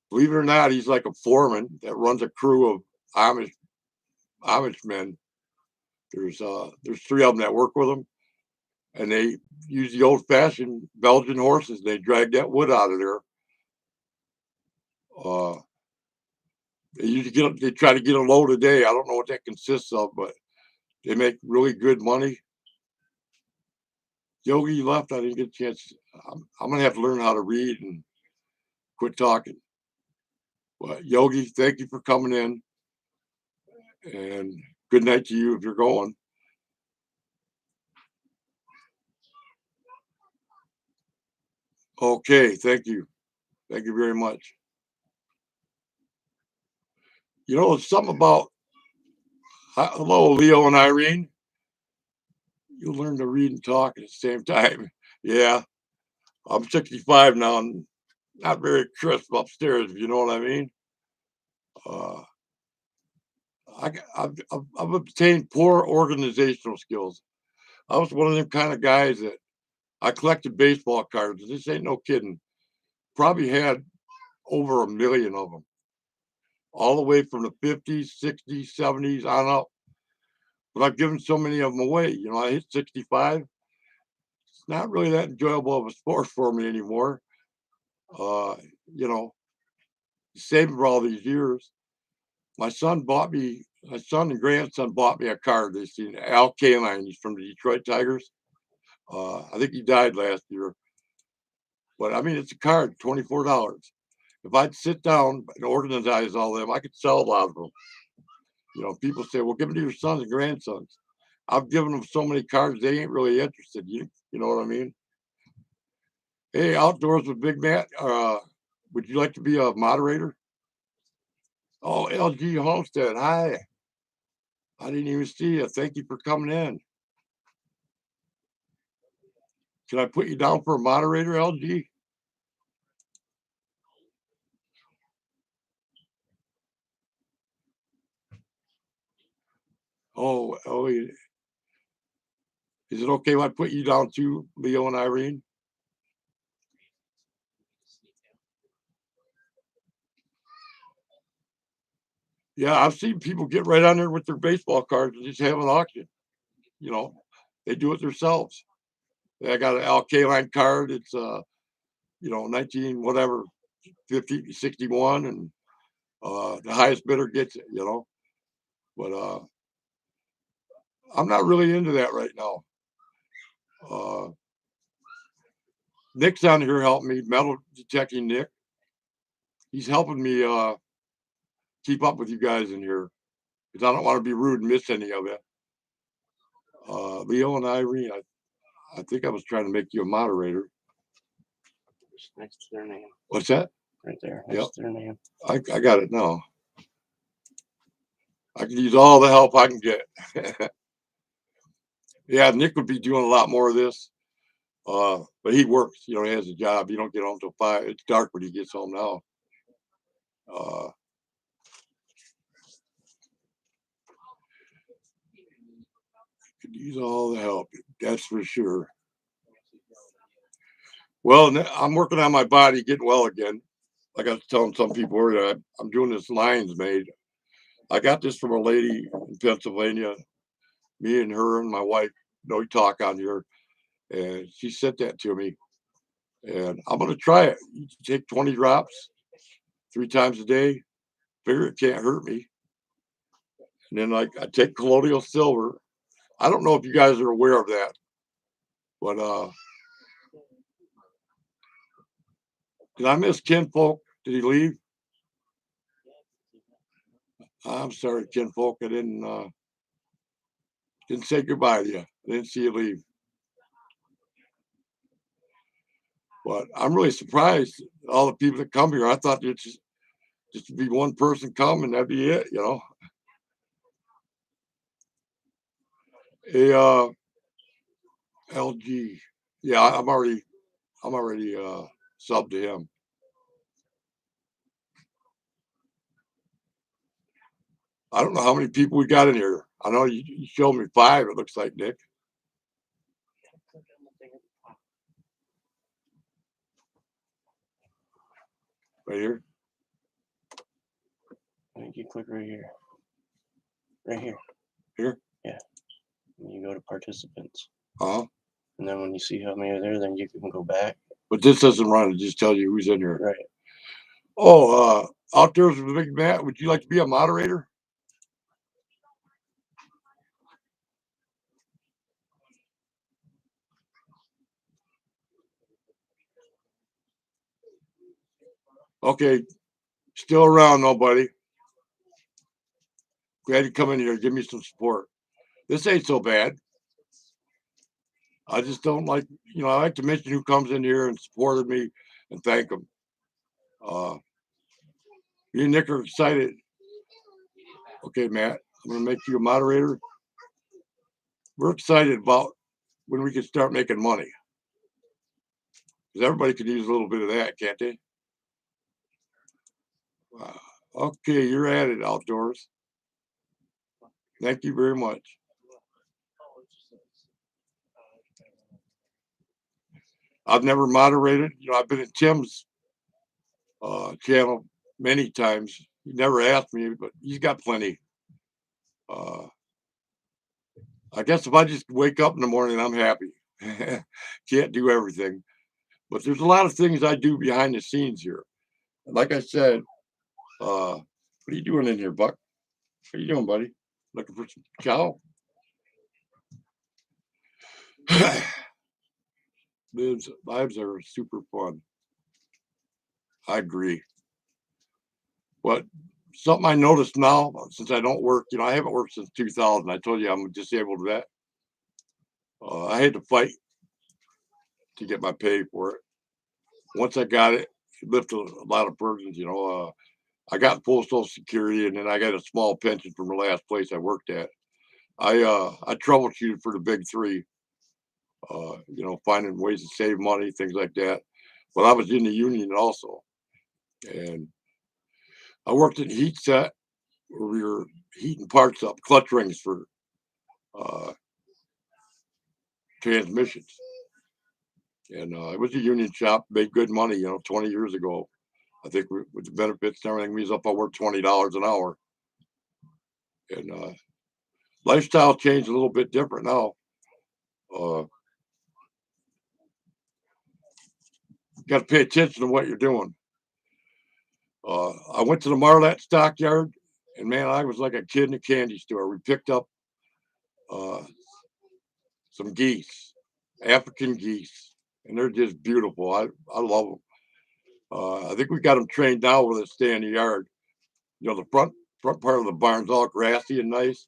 Believe it or not, he's like a foreman that runs a crew of Amish men. There's 3 of them that work with him, and they use the old-fashioned Belgian horses. They drag that wood out of there. They try to get a load a day. I don't know what that consists of, but they make really good money. Yogi left. I didn't get a chance. I'm gonna have to learn how to read and quit talking. But Yogi, thank you for coming in, and good night to you if you're going. Okay, thank you very much. It's something about hello, Leo and Irene. You learn to read and talk at the same time. Yeah, I'm 65 now and not very crisp upstairs, if you know what I mean. Uh, I've obtained poor organizational skills. I was one of them kind of guys that I collected baseball cards. This ain't no kidding. Probably had over 1 million of them, all the way from the 50s, 60s, 70s on up. But I've given so many of them away. You know, I hit 65. It's not really that enjoyable of a sport for me anymore. Uh, you know, saving for all these years. My son and grandson bought me a card. They seen Al Kaline. He's from the Detroit Tigers. I think he died last year. But I mean, it's a card, $24. If I'd sit down and organize all them, I could sell a lot of them. You know, people say, well, give them to your sons and grandsons. I've given them so many cards, they ain't really interested. You know what I mean? Hey, Outdoors with Big Matt, would you like to be a moderator? Oh, LG Homestead, hi. I didn't even see you. Thank you for coming in. Can I put you down for a moderator, LG? Oh, is it okay if I put you down too, Leo and Irene? Yeah, I've seen people get right on there with their baseball cards and just have an auction. You know, they do it themselves. I got an Al Kaline card. It's 19 whatever 50 61, and the highest bidder gets it. But I'm not really into that right now. Uh, Nick's on here helping me, metal detecting Nick. He's helping me keep up with you guys in here because I don't want to be rude and miss any of it. Leo and Irene, I think I was trying to make you a moderator. Just next to their name. What's that? Right there. Yep. Next to their name. I got it now. I can use all the help I can get. Yeah, Nick would be doing a lot more of this. But he works, he has a job. He don't get home till 5. It's dark when he gets home now. Could use all the help, that's for sure. Well, I'm working on my body, getting well again. Like I was telling some people earlier, I'm doing this lion's made. I got this from a lady in Pennsylvania. Me and her and my wife, we talk on here, and she sent that to me. And I'm gonna try it. You take 20 drops 3 times a day. Figure it can't hurt me. And then like I take colloidal silver. I don't know if you guys are aware of that, but did I miss Ken Folk? Did he leave? I'm sorry, Ken Folk. I didn't say goodbye to you. I didn't see you leave. But I'm really surprised at all the people that come here. I thought it just be one person come and that'd be it. Hey, LG. Yeah, I'm already subbed to him. I don't know how many people we got in here. I know you showed me 5, it looks like, Nick. Right here. I think you click right here. Right here. Here? Yeah. And you go to participants. Uh-huh. And then when you see how many are there, then you can go back. But this doesn't run, it just tells you who's in here. Right. Oh, Outdoors with Big Matt, would you like to be a moderator? Okay, still around, nobody. Glad you come in here, give me some support. This ain't so bad. I just don't like, I like to mention who comes in here and supported me and thank them. Me and Nick are excited. Okay, Matt, I'm gonna make you a moderator. We're excited about when we can start making money. Because everybody could use a little bit of that, can't they? Okay, you're at it, Outdoors. Thank you very much. I've never moderated. You know, I've been in Tim's channel many times. He never asked me, but he's got plenty. I guess if I just wake up in the morning, I'm happy. Can't do everything, but there's a lot of things I do behind the scenes here. Like I said, what are you doing in here, Buck? What are you doing, buddy? Looking for some cow? Lives are super fun. I agree. But something I noticed now, since I don't work, you know, I haven't worked since 2000. I told you I'm a disabled vet. I had to fight to get my pay for it. Once I got it, it lifted a lot of burdens. You know, I got full Social Security, and then I got a small pension from the last place I worked at. I troubleshooted for the big three. You know, finding ways to save money, things like that. But I was in the union also, and I worked at heat set where we were heating parts up, clutch rings for uh, transmissions. And it was a union shop, made good money, you know, 20 years ago. I think with the benefits and everything, we was up over $20 an hour. And lifestyle changed a little bit different now. Got to pay attention to what you're doing. I went to the Marlette stockyard, and man, I was like a kid in a candy store. We picked up some geese, African geese, and they're just beautiful. I love them. I think we got them trained now where they stay in the yard. You know, the front part of the barn's all grassy and nice,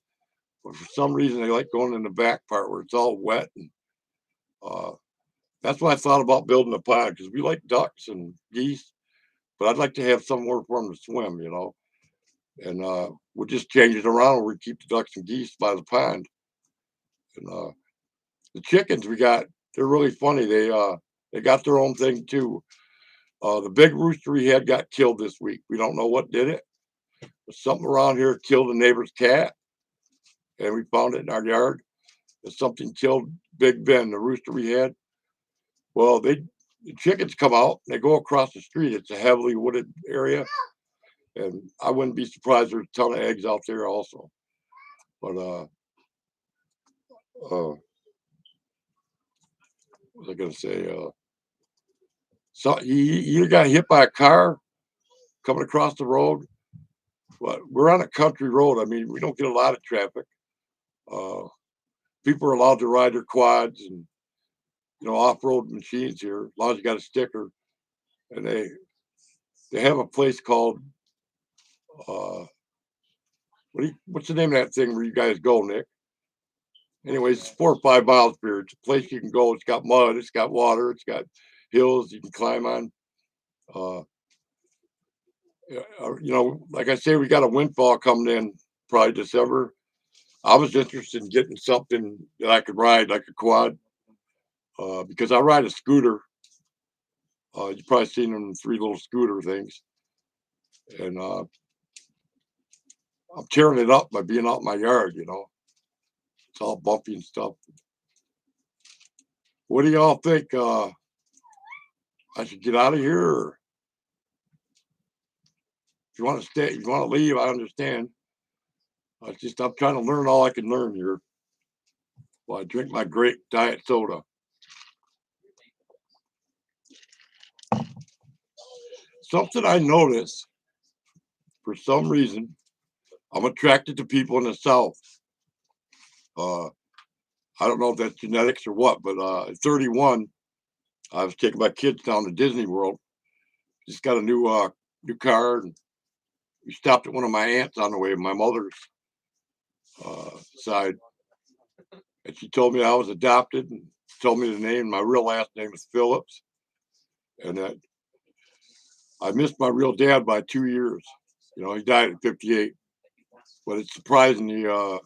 but for some reason they like going in the back part where it's all wet. And that's why I thought about building a pond, because we like ducks and geese, but I'd like to have somewhere for them to swim. You know, and we'll just change it around where we keep the ducks and geese by the pond. And the chickens we got, they're really funny. They got their own thing too. The big rooster we had got killed this week. We don't know what did it. But something around here killed a neighbor's cat, and we found it in our yard. And something killed Big Ben, the rooster we had. Well, the chickens come out and they go across the street. It's a heavily wooded area, and I wouldn't be surprised there's a ton of eggs out there also. But what was I gonna say? So he either got hit by a car coming across the road, but we're on a country road. I mean, we don't get a lot of traffic. Uh, People are allowed to ride their quads and, you know, off-road machines here as long as you got a sticker. And they have a place called what's the name of that thing where you guys go, Nick? Anyways, it's 4 or 5 miles here. It's a place you can go. It's got mud. It's got water. It's got hills you can climb on. Uh, you know, like I say, we got a windfall coming in probably December. I was interested in getting something that I could ride, like a quad, because I ride a scooter. You've probably seen them 3 little scooter things, and I'm tearing it up by being out in my yard. You know, it's all bumpy and stuff. What do y'all think? I should get out of here, or if you want to stay, if you want to leave, I understand. I'm trying to learn all I can learn here while I drink my great diet soda. Something I notice, for some reason, I'm attracted to people in the South. Uh, I don't know if that's genetics or what, but at 31, I was taking my kids down to Disney World. Just got a new car, and we stopped at one of my aunts on the way, my mother's side, and she told me I was adopted and told me the name. My real last name is Phillips, and that I missed my real dad by 2 years. You know, he died at 58. But it's surprising. I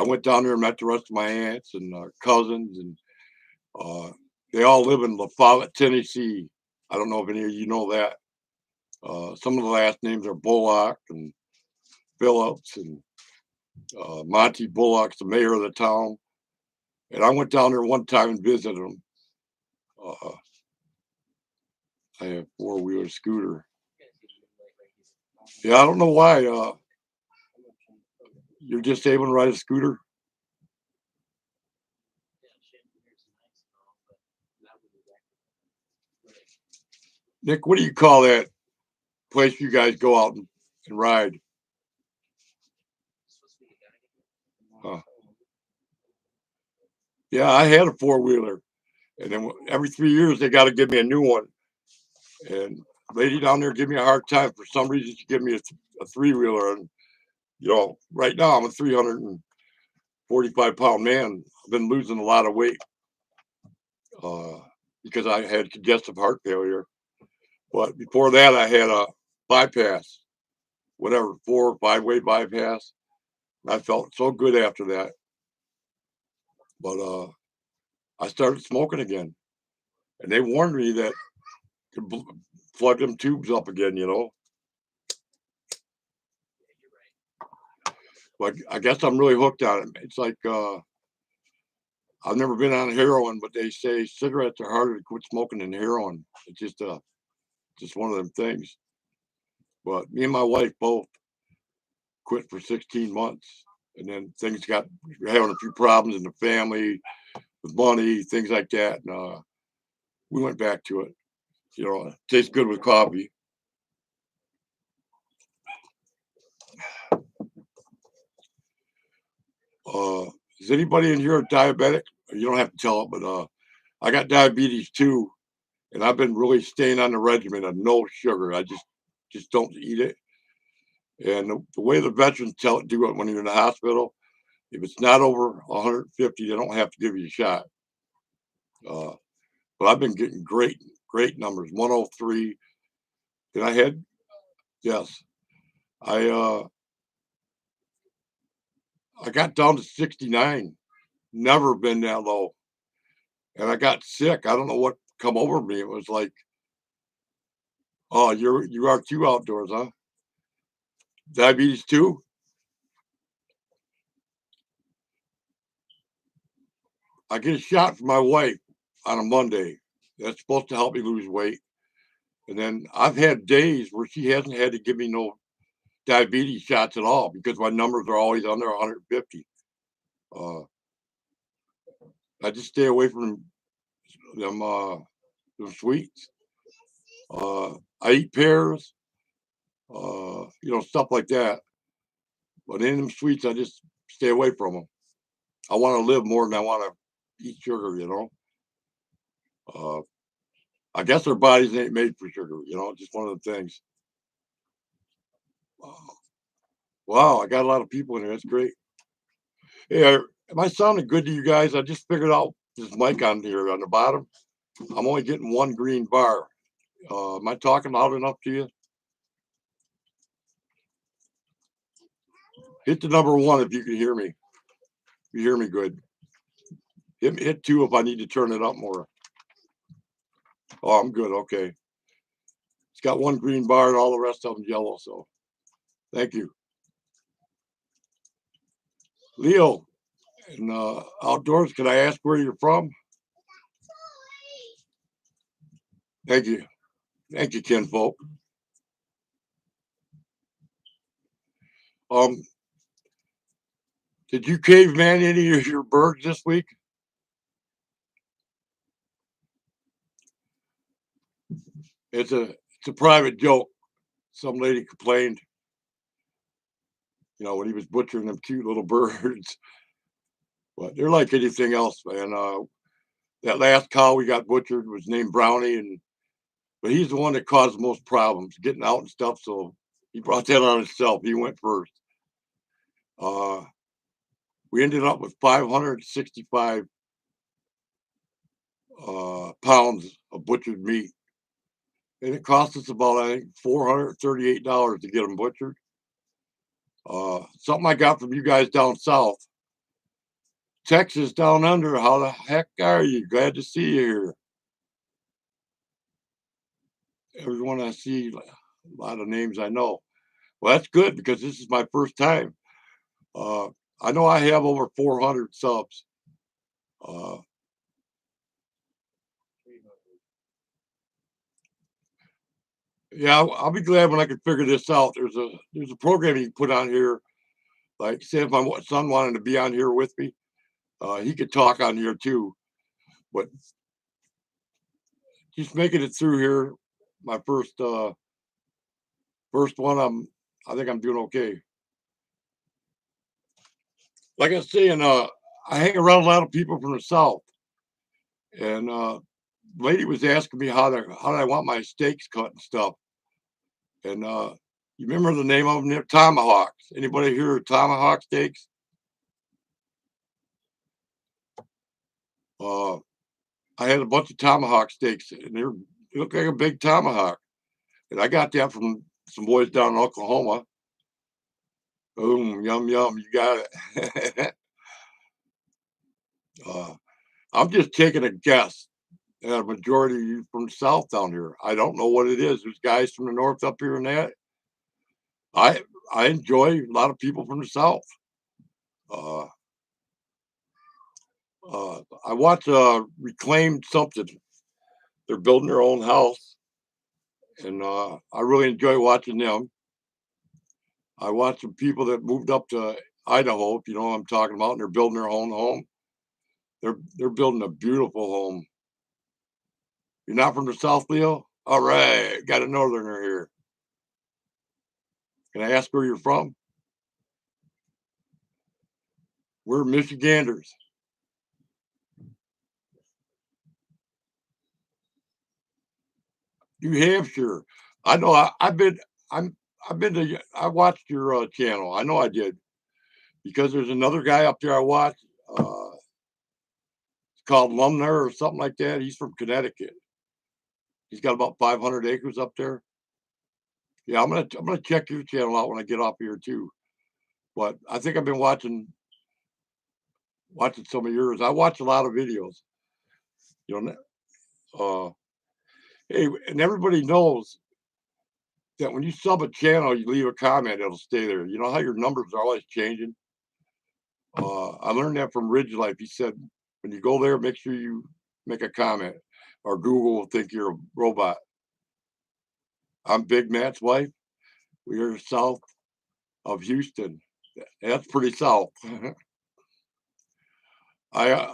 went down there and met the rest of my aunts and cousins, and They all live in Lafayette, Tennessee. I don't know if any of you know that. Some of the last names are Bullock and Phillips, and Monty Bullock's the mayor of the town. And I went down there one time and visited them. I have four-wheeler scooter. Yeah, I don't know why. You're just able to ride a scooter? Nick, what do you call that place you guys go out and ride? Yeah, I had a four-wheeler. And then every 3 years, they got to give me a new one. And lady down there give me a hard time. For some reason, she give me a three-wheeler. And, you know, right now I'm a 345-pound man. I've been losing a lot of weight because I had congestive heart failure. But before that, I had a bypass, whatever, 4 or 5-way bypass. I felt so good after that. But I started smoking again. And they warned me that to plug them tubes up again, you know. But I guess I'm really hooked on it. It's like I've never been on heroin, but they say cigarettes are harder to quit smoking than heroin. It's just one of them things. But me and my wife both quit for 16 months, and then things got we're having a few problems in the family with money, things like that, and we went back to it. You know, it tastes good with coffee. Is anybody in here diabetic? You don't have to tell it, but I got diabetes too, and I've been really staying on the regimen of no sugar. I just don't eat it. And the way the veterans do it when you're in the hospital, if it's not over 150, they don't have to give you a shot. But I've been getting great numbers. 103. And I had, yes, I got down to 69. Never been that low. And I got sick. I don't know what come over me. It was like, oh, you are too outdoors, huh? Diabetes too? I get a shot from my wife on a Monday. That's supposed to help me lose weight. And then I've had days where she hasn't had to give me no diabetes shots at all because my numbers are always under 150. I just stay away from them sweets. I eat pears, you know, stuff like that. But in them sweets, I just stay away from them. I want to live more than I want to eat sugar, you know. I guess our bodies ain't made for sugar, you know, just one of the things. Wow, I got a lot of people in here. That's great. Hey, am I sounding good to you guys? I just figured out this mic on here on the bottom. I'm only getting one green bar. Am I talking loud enough to you? Hit the number 1 if you can hear me. You hear me good. Hit 2 if I need to turn it up more. Oh, I'm good. Okay. It's got one green bar and all the rest of them yellow. So thank you. Leo, in outdoors, can I ask where you're from? Thank you. Thank you, kinfolk. Did you caveman any of your birds this week? It's a private joke. Some lady complained, you know, when he was butchering them cute little birds. But they're like anything else, man. That last cow we got butchered was named Brownie, but he's the one that caused the most problems getting out and stuff. So he brought that on himself. He went first. We ended up with 565 pounds of butchered meat. And it cost us about, I think, $438 to get them butchered. Something I got from you guys down south. Texas down under, how the heck are you? Glad to see you here. everyone I see, a lot of names I know. Well, that's good because this is my first time. Uh, I know I have over 400 subs. Uh, yeah, I'll be glad when I can figure this out. There's a program you can put on here. Like, say if my son wanted to be on here with me, he could talk on here too. But just making it through here, my first one, I think I'm doing okay. Like I was saying, I hang around a lot of people from the South, and lady was asking me how did I want my steaks cut and stuff. And you remember the name of them? They're tomahawks. Anybody hear of tomahawk steaks? Uh, I had a bunch of tomahawk steaks, and they look like a big tomahawk. And I got that from some boys down in Oklahoma. Boom, yum yum, you got it. uh, I'm just taking a guess. A majority of you from the South down here. I don't know what it is. There's guys from the North up here and that. I I enjoy a lot of people from the South. Uh, I watch Reclaimed something. They're building their own house, and I really enjoy watching them. I watch some people that moved up to Idaho, if you know what I'm talking about, and they're building their own home. They're building a beautiful home. You're not from the South, Leo? All right, got a Northerner here. Can I ask where you're from? We're Michiganders. New Hampshire. I know. I've been. I've been to. I watched your channel. I know I did because there's another guy up there I watch. It's called Lumner or something like that. He's from Connecticut. He's got about 500 acres up there. Yeah, I'm gonna check your channel out when I get off here too. But I think I've been watching some of yours. I watch a lot of videos. You know. Hey, and everybody knows that when you sub a channel, you leave a comment, it'll stay there. You know how your numbers are always changing. I learned that from Ridge Life. He said when you go there, make sure you make a comment, or Google will think you're a robot. I'm Big Matt's wife. We are south of Houston. That's pretty south. I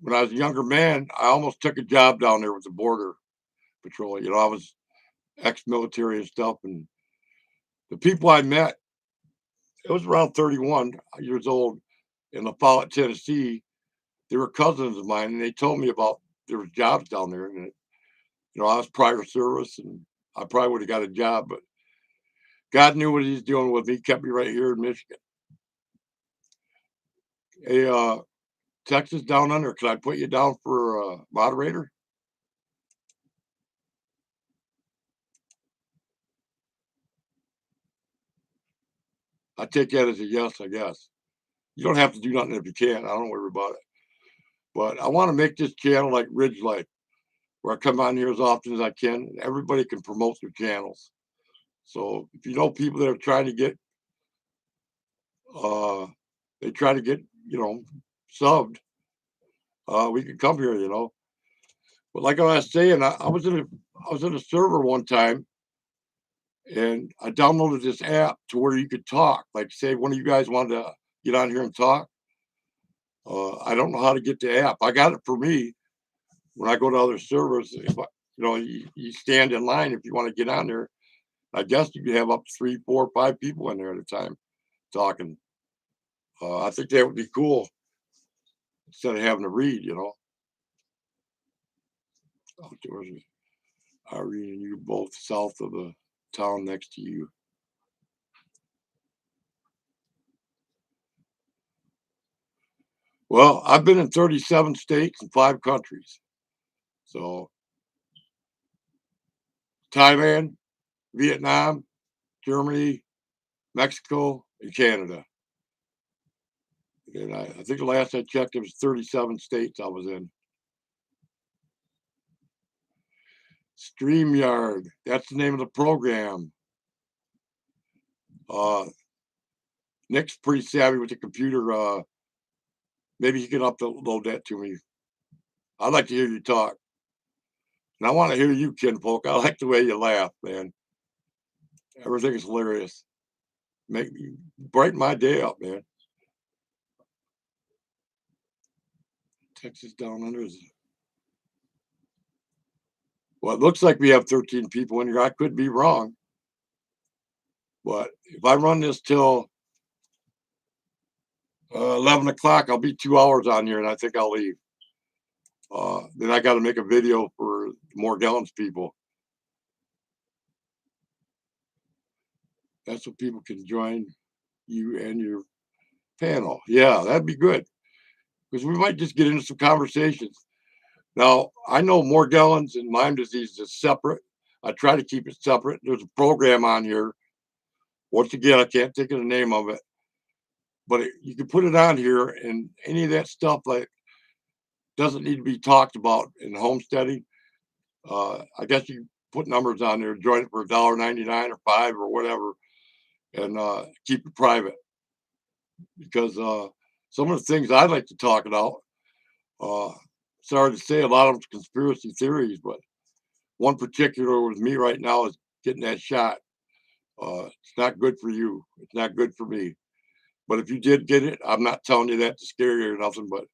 when I was a younger man, I almost took a job down there with the border patrol. You know, I was ex-military and stuff, and the people I met, it was around 31 years old in La Follette, Tennessee. They were cousins of mine, and they told me about there was jobs down there, and I was prior service, and I probably would have got a job, but God knew what He's doing with me. He kept me right here in Michigan. Hey, Texas down under, can I put you down for moderator? I take that as a yes, I guess. You don't have to do nothing if you can't. I don't worry about it. But I want to make this channel like Ridge Life, where I come on here as often as I can, and everybody can promote their channels. So if you know people that are trying to get, uh, they try to get, subbed, we can come here. But like I was saying, I was in a server one time, and I downloaded this app to where you could talk. Like, say one of you guys wanted to get on here and talk. I don't know how to get the app. I got it for me when I go to other servers. If you stand in line if you want to get on there. I guess you could have up to 3, 4, 5 people in there at a time talking. I think that would be cool instead of having to read. Outdoors, Irene and you both south of the town next to you. Well, I've been in 37 states and 5 countries. So Thailand, Vietnam, Germany, Mexico, and Canada. And I think the last I checked, it was 37 states I was in. StreamYard. That's the name of the program. Nick's pretty savvy with the computer. Maybe he can upload that to me. I'd like to hear you talk. And I want to hear you, Kinfolk. I like the way you laugh, man. Everything is hilarious. Make me brighten my day up, man. Texas down under is. Well, it looks like we have 13 people in here. I could be wrong. But if I run this till 11 o'clock, I'll be 2 hours on here, and I think I'll leave. Then I got to make a video for more gallons people. That's so people can join you and your panel. Yeah, that'd be good. Because we might just get into some conversations. Now, I know more gallons and Lyme disease is separate. I try to keep it separate. There's a program on here. Once again, I can't think of the name of it. But you can put it on here, and any of that stuff like doesn't need to be talked about in homesteading. I guess you put numbers on there, join it for $1.99 or $5 or whatever, and keep it private. Because some of the things I'd like to talk about, sorry to say, a lot of them's conspiracy theories, but one particular with me right now is getting that shot. It's not good for you. It's not good for me. But if you did get it, I'm not telling you that to scare you or nothing, but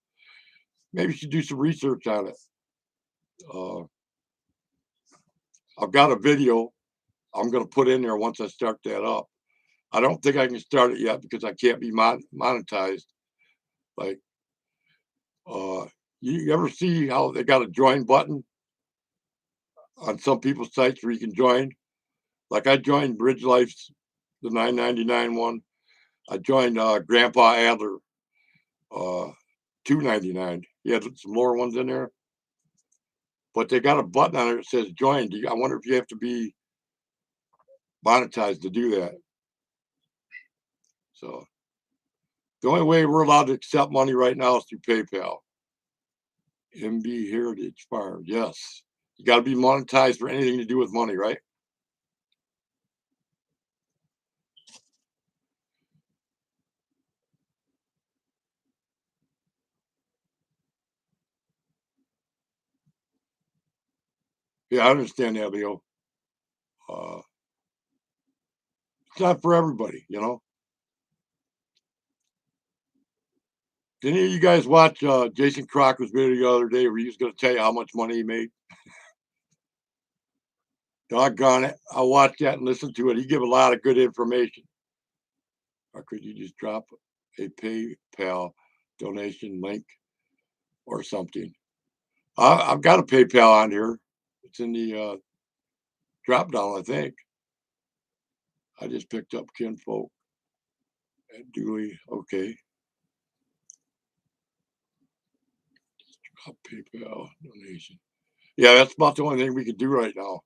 maybe you should do some research on it. I've got a video I'm going to put in there once I start that up. I don't think I can start it yet because I can't be monetized. Like, you ever see how they got a join button on some people's sites where you can join? Like I joined Bridge Life's, the $9.99 one. I joined Grandpa Adler, $2.99. He had some lower ones in there, but they got a button on it that says join. I wonder if you have to be monetized to do that. So the only way we're allowed to accept money right now is through PayPal. MB Heritage Farm. Yes. You got to be monetized for anything to do with money, right? Yeah, I understand that, Leo. It's not for everybody, you know. Did any of you guys watch Jason Crocker's video the other day where he was going to tell you how much money he made? Doggone it. I watched that and listened to it. He gave a lot of good information. Or could you just drop a PayPal donation link or something? I've got a PayPal on here. It's in the drop down, I think. I just picked up Kinfolk at Dooley. Okay. Drop PayPal donation. Yeah, that's about the only thing we could do right now.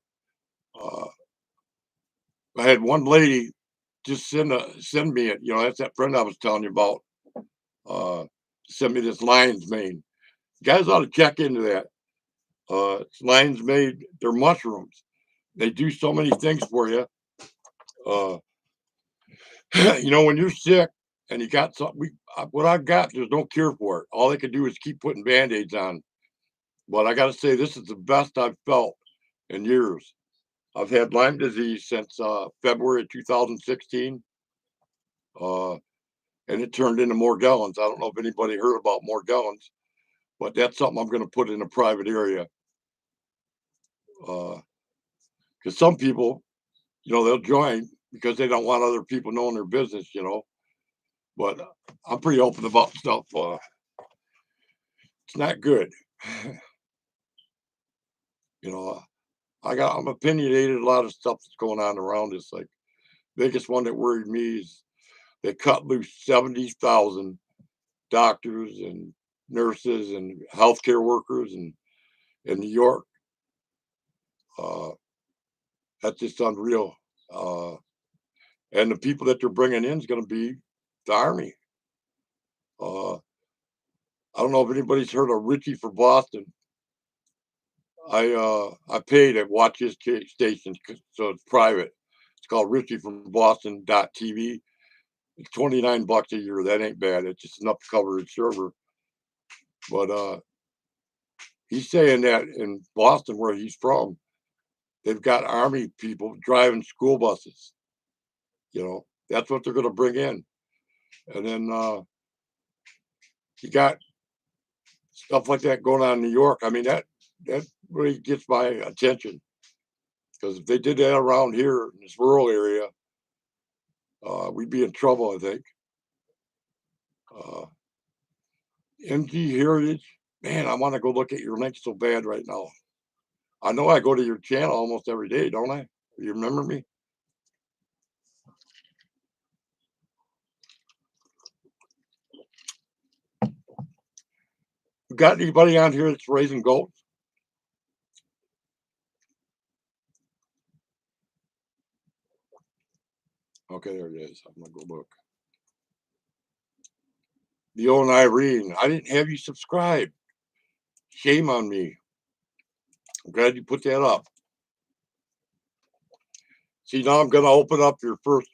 I had one lady just send me it. You know, that's that friend I was telling you about. Send me this lion's mane. You guys ought to check into that. It's lion's mane. They're mushrooms. They do so many things for you. You know, when you're sick and you got something, what I've got, there's no cure for it. All they can do is keep putting band-aids on. But I got to say, this is the best I've felt in years. I've had Lyme disease since February of 2016. And it turned into Morgellons. I don't know if anybody heard about Morgellons, but that's something I'm going to put in a private area. Because some people, you know, they'll join because they don't want other people knowing their business, you know. But I'm pretty open about stuff. It's not good. You know, I'm opinionated. A lot of stuff that's going on around us. Like, biggest one that worried me is they cut loose 70,000 doctors and nurses and healthcare workers in New York. That's just unreal. And the people that they're bringing in is going to be the Army. I don't know if anybody's heard of Richie for Boston. I pay to watch his station, so it's private. It's called Richie from Boston.tv. It's $29 a year. That ain't bad. It's just enough to cover his server. But he's saying that in Boston, where he's from, they've got Army people driving school buses. You know, that's what they're going to bring in. And then you got stuff like that going on in New York. I mean, that really gets my attention, because if they did that around here in this rural area, we'd be in trouble, I think. MG Heritage, man, I want to go look at your link so bad right now. I know I go to your channel almost every day, don't I? You remember me? You got anybody on here that's raising goats? Okay, there it is. I'm gonna go look. The old Irene, I didn't have you subscribe. Shame on me. I'm glad you put that up. See, now I'm gonna open up your first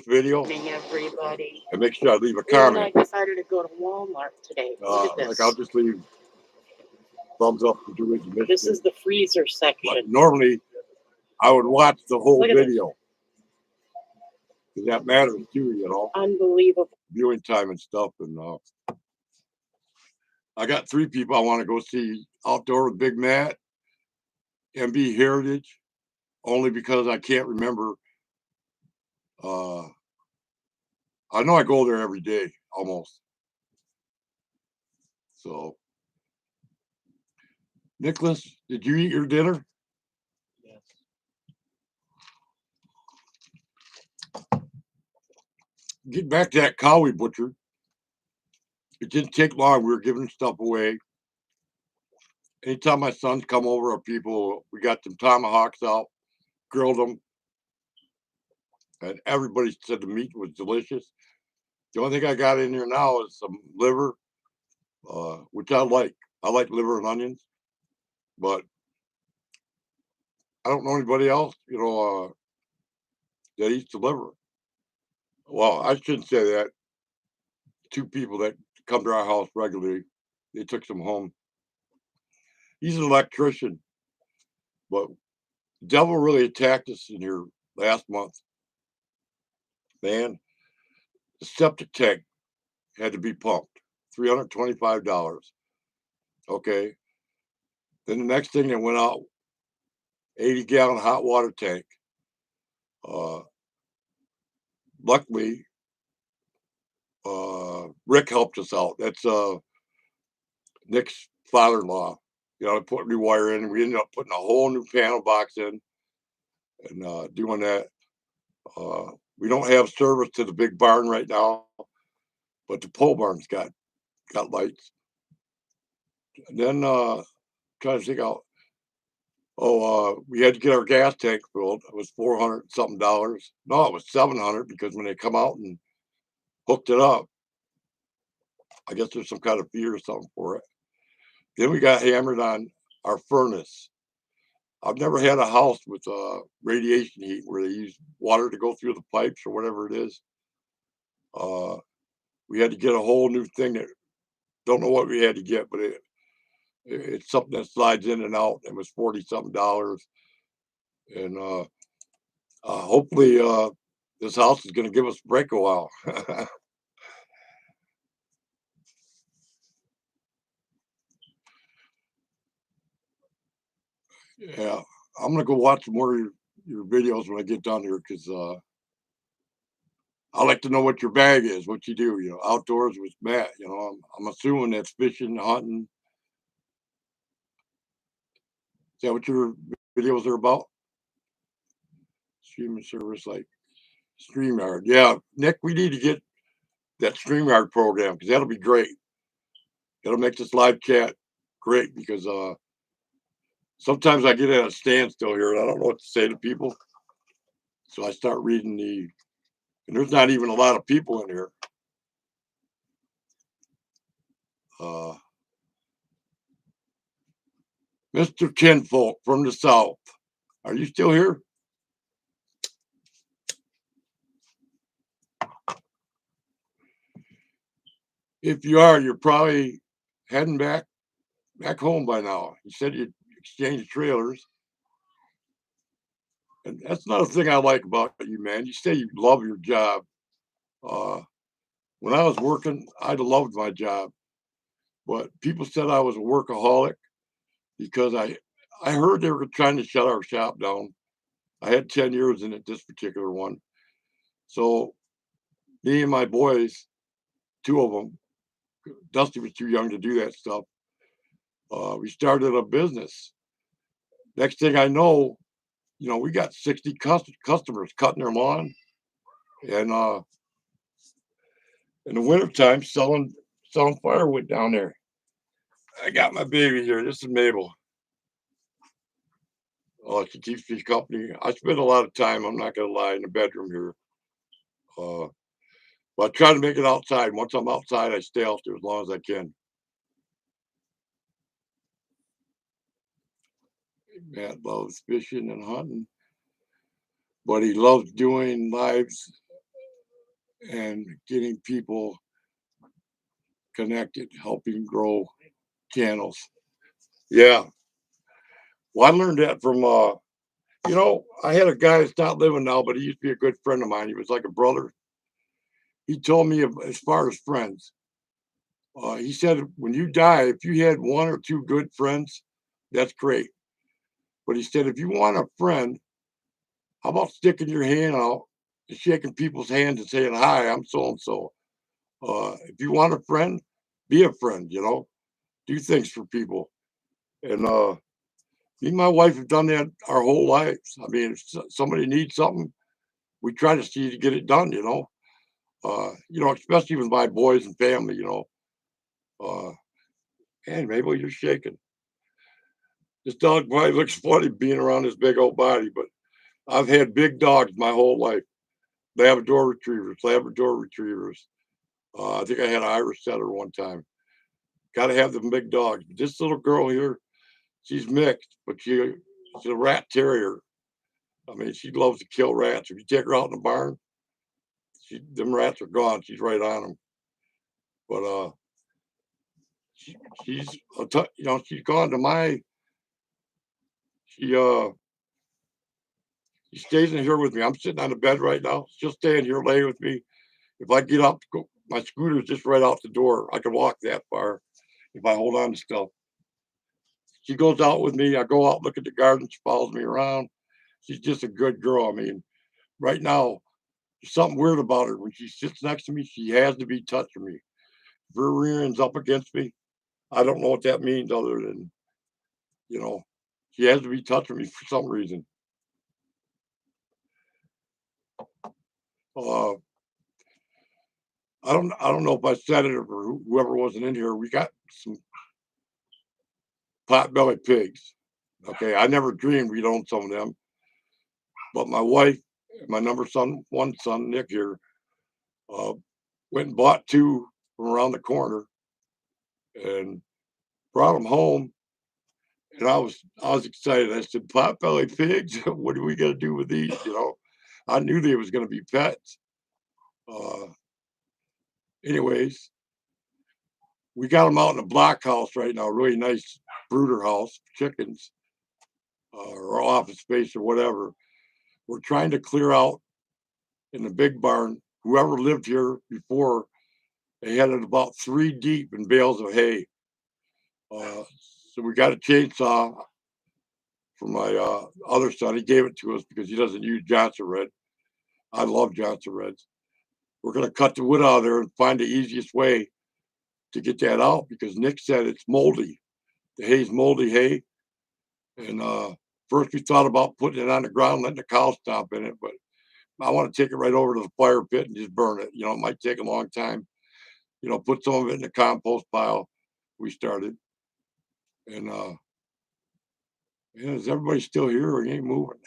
video Everybody. and make sure I leave a And I comment. decided to go to Walmart today. Look at this. Like I'll just leave thumbs up for Dooley Michigan. This is the freezer But section. normally I would watch the whole Look at this. video, because that matters too, you know, Unbelievable. viewing time and stuff. And I got 3 people I want to go see: Outdoor with Big Matt, MB Heritage, only because I can't remember. I know I go there every day almost. So, Nicholas, did you eat your dinner? Yes. Get back to that cow we butchered. It didn't take long. We were giving stuff away. Anytime my sons come over or people, we got them tomahawks out, grilled them, and everybody said the meat was delicious. The only thing I got in here now is some liver, which I like. I like liver and onions, but I don't know anybody else, you know, that eats the liver. Well, I shouldn't say that. 2 people that come to our house regularly, they took some home. He's an electrician, but the devil really attacked us in here last month. Man, the septic tank had to be pumped, $325. Okay. Then the next thing that went out, 80-gallon hot water tank. Luckily, Rick helped us out. That's Nick's father-in-law. You know, put a new wire in, and we ended up putting a whole new panel box in and doing that. We don't have service to the big barn right now, but the pole barn's got lights. And then trying to think out. We had to get our gas tank filled. It was $400 something. No, it was $700, because when they come out and hooked it up, I guess there's some kind of fee or something for it. Then we got hammered on our furnace. I've never had a house with radiation heat where they use water to go through the pipes or whatever it is. We had to get a whole new thing that, don't know what we had to get, but it's something that slides in and out. It was $40 something. And hopefully this house is going to give us a break a while. Yeah, I'm gonna go watch some more of your videos when I get done here, because I like to know what your bag is, what you do. You know, outdoors with Matt. You know, I'm assuming that's fishing, hunting. Is that what your videos are about? Streaming service like StreamYard. Yeah, Nick, we need to get that StreamYard program, because that'll be great. That'll make this live chat great, because sometimes I get at a standstill here and I don't know what to say to people. So I start reading and there's not even a lot of people in here. Mr. Kinfolk from the South. Are you still here? If you are, you're probably heading back home by now. You said you exchanged trailers. And that's another thing I like about you, man. You say you love your job. When I was working, I loved my job. But people said I was a workaholic because I heard they were trying to shut our shop down. I had 10 years in it, this particular one. So me and my boys, two of them, Dusty was too young to do that stuff. We started a business. Next thing I know, we got 60 customers cutting their lawn, and in the wintertime selling firewood down there. I got my baby here. This is Mabel. Oh, she keeps me company. I spend a lot of time, I'm not gonna lie, in the bedroom here. But I try to make it outside. Once I'm outside, I stay out there as long as I can. Matt loves fishing and hunting, but he loves doing lives and getting people connected, helping grow channels. Yeah. Well, I learned that from, I had a guy that's not living now, but he used to be a good friend of mine. He was like a brother. He told me as far as friends, he said, when you die, if you had one or two good friends, that's great. But he said, if you want a friend, how about sticking your hand out and shaking people's hands and saying, hi, I'm so-and-so. If you want a friend, be a friend, do things for people. And me and my wife have done that our whole lives. I mean, if somebody needs something, we try to see to get it done, especially with my boys and family, and maybe you're shaking. This dog probably looks funny being around this big old body, but I've had big dogs my whole life. Labrador retrievers. I think I had an Irish setter one time. Got to have the big dogs. But this little girl here, she's mixed, but she's a rat terrier. I mean, she loves to kill rats. If you take her out in the barn, them rats are gone. She's right on them. But she's she's gone to my. She stays in here with me. I'm sitting on the bed right now. She'll stay in here, lay with me. If I get up, my scooter's just right out the door. I can walk that far if I hold on to stuff. She goes out with me. I go out, look at the garden. She follows me around. She's just a good girl. I mean, right now, there's something weird about her. When she sits next to me, she has to be touching me. If her rear end's up against me, I don't know what that means other than, she has to be touching me for some reason. Uh, I don't know if I said it or whoever wasn't in here. We got some pot-bellied pigs. Okay, I never dreamed we'd own some of them. But my wife, my one son, Nick here, went and bought two from around the corner and brought them home. And I was excited. I said, pot-bellied pigs, what are we gonna do with these? I knew they was gonna be pets. Anyways, we got them out in a blockhouse right now, really nice brooder house, chickens, or office space or whatever. We're trying to clear out in the big barn. Whoever lived here before, they had it about 3 deep in bales of hay. So we got a chainsaw from my other son. He gave it to us because he doesn't use Johnson Red. I love Johnson Reds. We're going to cut the wood out of there and find the easiest way to get that out because Nick said it's moldy. The hay's moldy hay. And first we thought about putting it on the ground, letting the cow stomp in it, but I want to take it right over to the fire pit and just burn it. It might take a long time. Put some of it in the compost pile. We started. And is everybody still here or you ain't moving?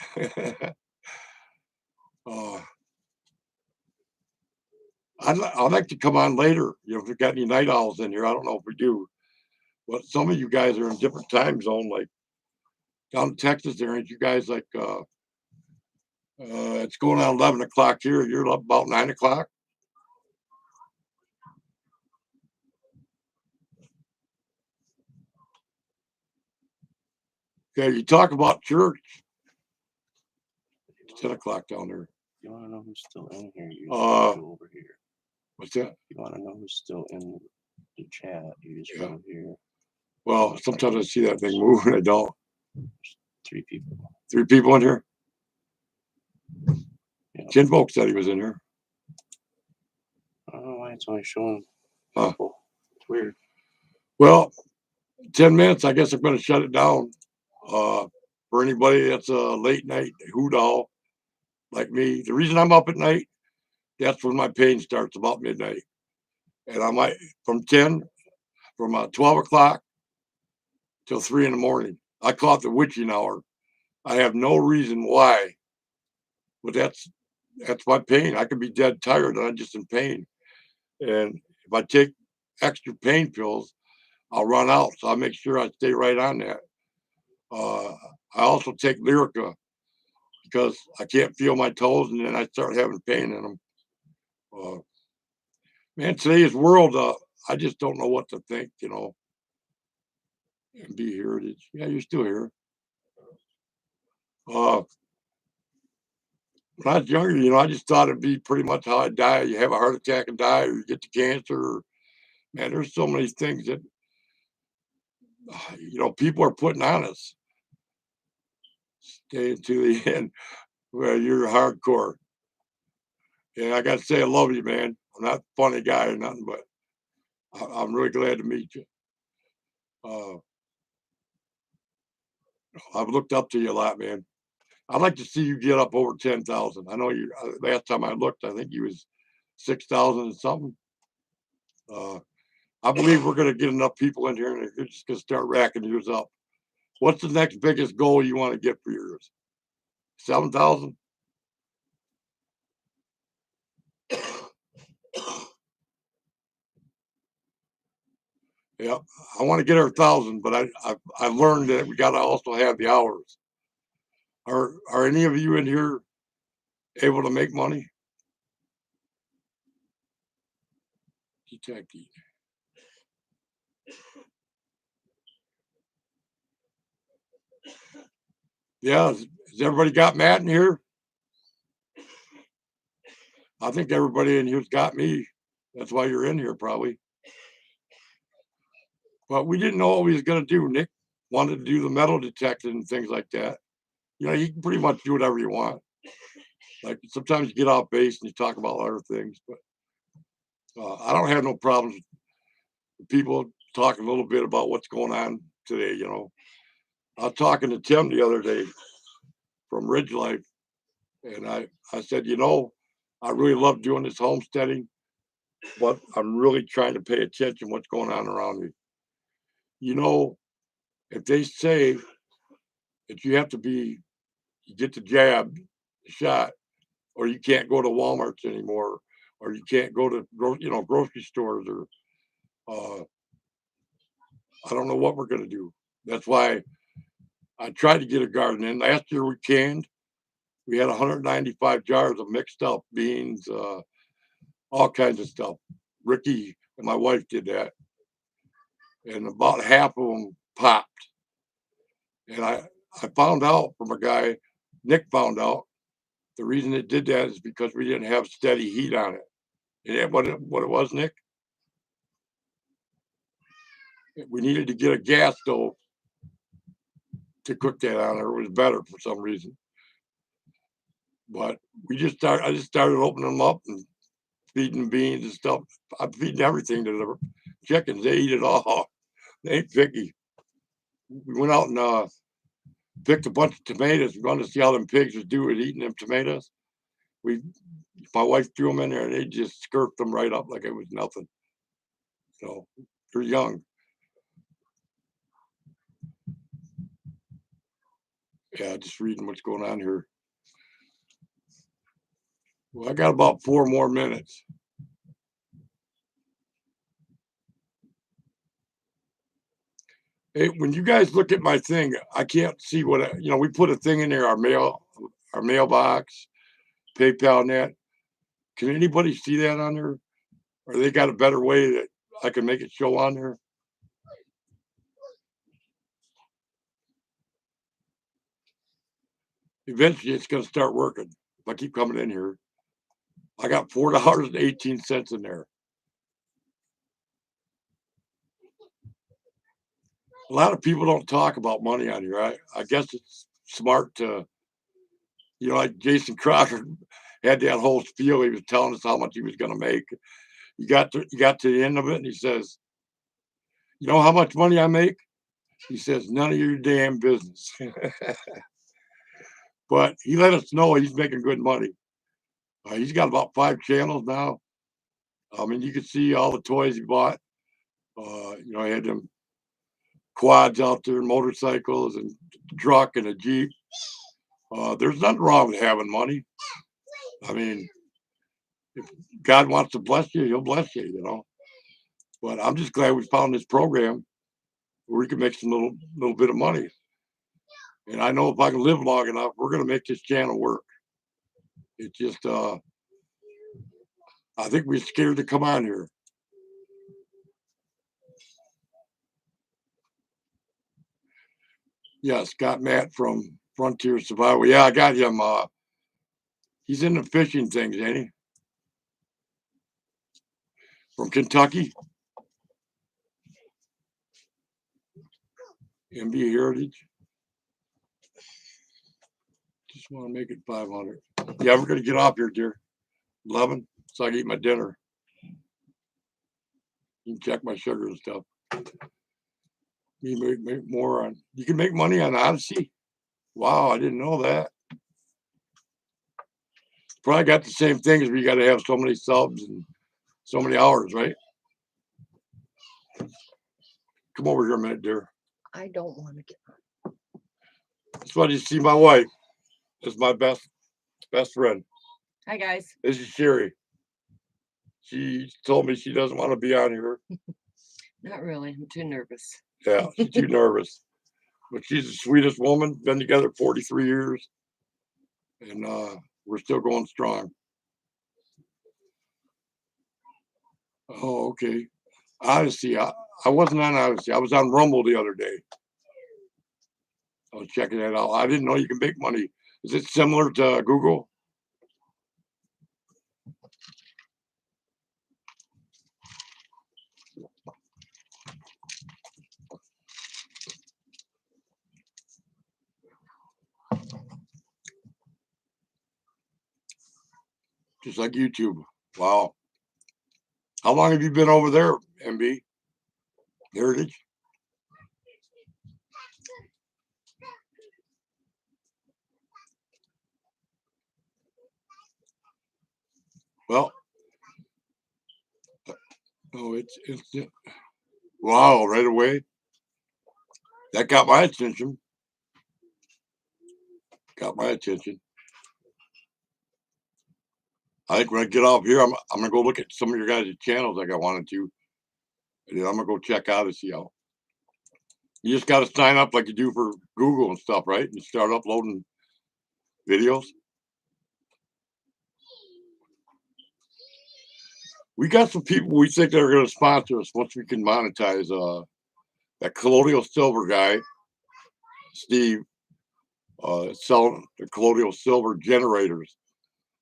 I'd like to come on later. If we got any night owls in here, I don't know if we do. But some of you guys are in different time zone, like down in Texas there, ain't you guys like it's going on 11 o'clock here. You're up about 9 o'clock. Okay, you talk about church. It's 10 o'clock down there. You want to know who's still in here? You Uh, just go over here. What's that? You want to know who's still in the chat? You just Yeah. go here. Well, sometimes I see that thing move and I don't. There's 3 people. 3 people in here. Yeah. Ken Volk said he was in here. I don't know why it's only showing Huh. people. It's weird. Well, 10 minutes, I guess I'm going to shut it down. For anybody that's a late night hoot owl like me, the reason I'm up at night, that's when my pain starts about midnight. And I might, from 12 o'clock till 3 in the morning. I call it the witching hour. I have no reason why, but that's my pain. I could be dead tired and I'm just in pain. And if I take extra pain pills, I'll run out. So I make sure I stay right on that. I also take Lyrica because I can't feel my toes and then I start having pain in them. Man, today's world, I just don't know what to think, you know. And be heritage. Yeah, you're still here. When I was younger, you know, I just thought it'd be pretty much how I die. You have a heart attack and die, or you get the cancer. Or, man, there's so many things that, you know, people are putting on us. Stay to the end. Well, you're hardcore. And I got to say, I love you, man. I'm not a funny guy or nothing, but I'm really glad to meet you. I've looked up to you a lot, man. I'd like to see you get up over 10,000. I know you, last time I looked, I think you was 6,000 and something. I believe we're going to get enough people in here and you're just going to start racking yours up. What's the next biggest goal you want to get for yours? 7,000? Yeah, I want to get our 1,000, but I learned that we got to also have the hours. Are any of you in here able to make money? Detective. Yeah, has everybody got Matt in here? I think everybody in here's got me. That's why you're in here, probably. But we didn't know what we was gonna do. Nick wanted to do the metal detecting and things like that. You know, you can pretty much do whatever you want. Like sometimes you get off base and you talk about other things, but I don't have no problems with people talking a little bit about what's going on today. You know, I was talking to Tim the other day from Ridge Life, and I said, you know, I really love doing this homesteading, but I'm really trying to pay attention to what's going on around me. You know, if they say that you have to you get the jab, the shot, or you can't go to Walmart's anymore, or you can't go to grocery stores, or I don't know what we're gonna do. That's why I tried to get a garden in. Last year we canned. We had 195 jars of mixed up beans, all kinds of stuff. Ricky and my wife did that, and about half of them popped. And I found out from a guy, Nick found out, the reason it did that is because we didn't have steady heat on it. And what it was, Nick? We needed to get a gas stove to cook that on, or it was better for some reason. But I just started opening them up and feeding beans and stuff. I'm feeding everything to the chickens. They eat it all. They ain't picky. We went out and picked a bunch of tomatoes. We wanted to see how them pigs would do at eating them tomatoes. My wife threw them in there and they just scurfed them right up like it was nothing. So they're young. Yeah, just reading what's going on here. Well, I got about 4 more minutes. Hey, when you guys look at my thing, I can't see what we put a thing in there, our mailbox, PayPal net. Can anybody see that on there? Or they got a better way that I can make it show on there? Eventually, it's going to start working. If I keep coming in here, I got $4.18 in there. A lot of people don't talk about money on here. I guess it's smart to, like Jason Crocker had that whole spiel. He was telling us how much he was going to make. He got to the end of it, and he says, "You know how much money I make?" He says, "None of your damn business." But he let us know he's making good money. He's got about 5 channels now. I mean, you can see all the toys he bought. He had them quads out there, motorcycles, and truck and a Jeep. There's nothing wrong with having money. I mean, if God wants to bless you, he'll bless you. But I'm just glad we found this program where we can make some little bit of money. And I know if I can live long enough, we're going to make this channel work. It's just, I think we're scared to come on here. Yes, got Matt from Frontier Survival. Yeah, I got him. He's in the fishing things, ain't he? From Kentucky. MB Heritage. Just want to make it 500. Yeah, we're gonna get off here, dear. 11, so I can eat my dinner. You can check my sugar and stuff. You make more on. You can make money on Odyssey. Wow, I didn't know that. Probably got the same thing as we got to have so many subs and so many hours, right? Come over here a minute, dear. I don't want to get. That's why you see my wife. Is my best friend. Hi, guys. This is Sherry. She told me she doesn't want to be on here. Not really. I'm too nervous. Yeah, she's too nervous. But she's the sweetest woman. Been together 43 years. And we're still going strong. Oh, okay. Odyssey. I wasn't on Odyssey. I was on Rumble the other day. I was checking that out. I didn't know you can make money. Is it similar to Google? Just like YouTube. Wow. How long have you been over there, MB? Heritage? Well, oh, it's wow, right away. That got my attention. Got my attention. I think when I get off here, I'm gonna go look at some of your guys' channels like I wanted to. And then I'm gonna go check out and see how. You just gotta sign up like you do for Google and stuff, right? And start uploading videos. We got some people we think that are gonna sponsor us once we can monetize that colloidal silver guy, Steve, selling the colloidal silver generators.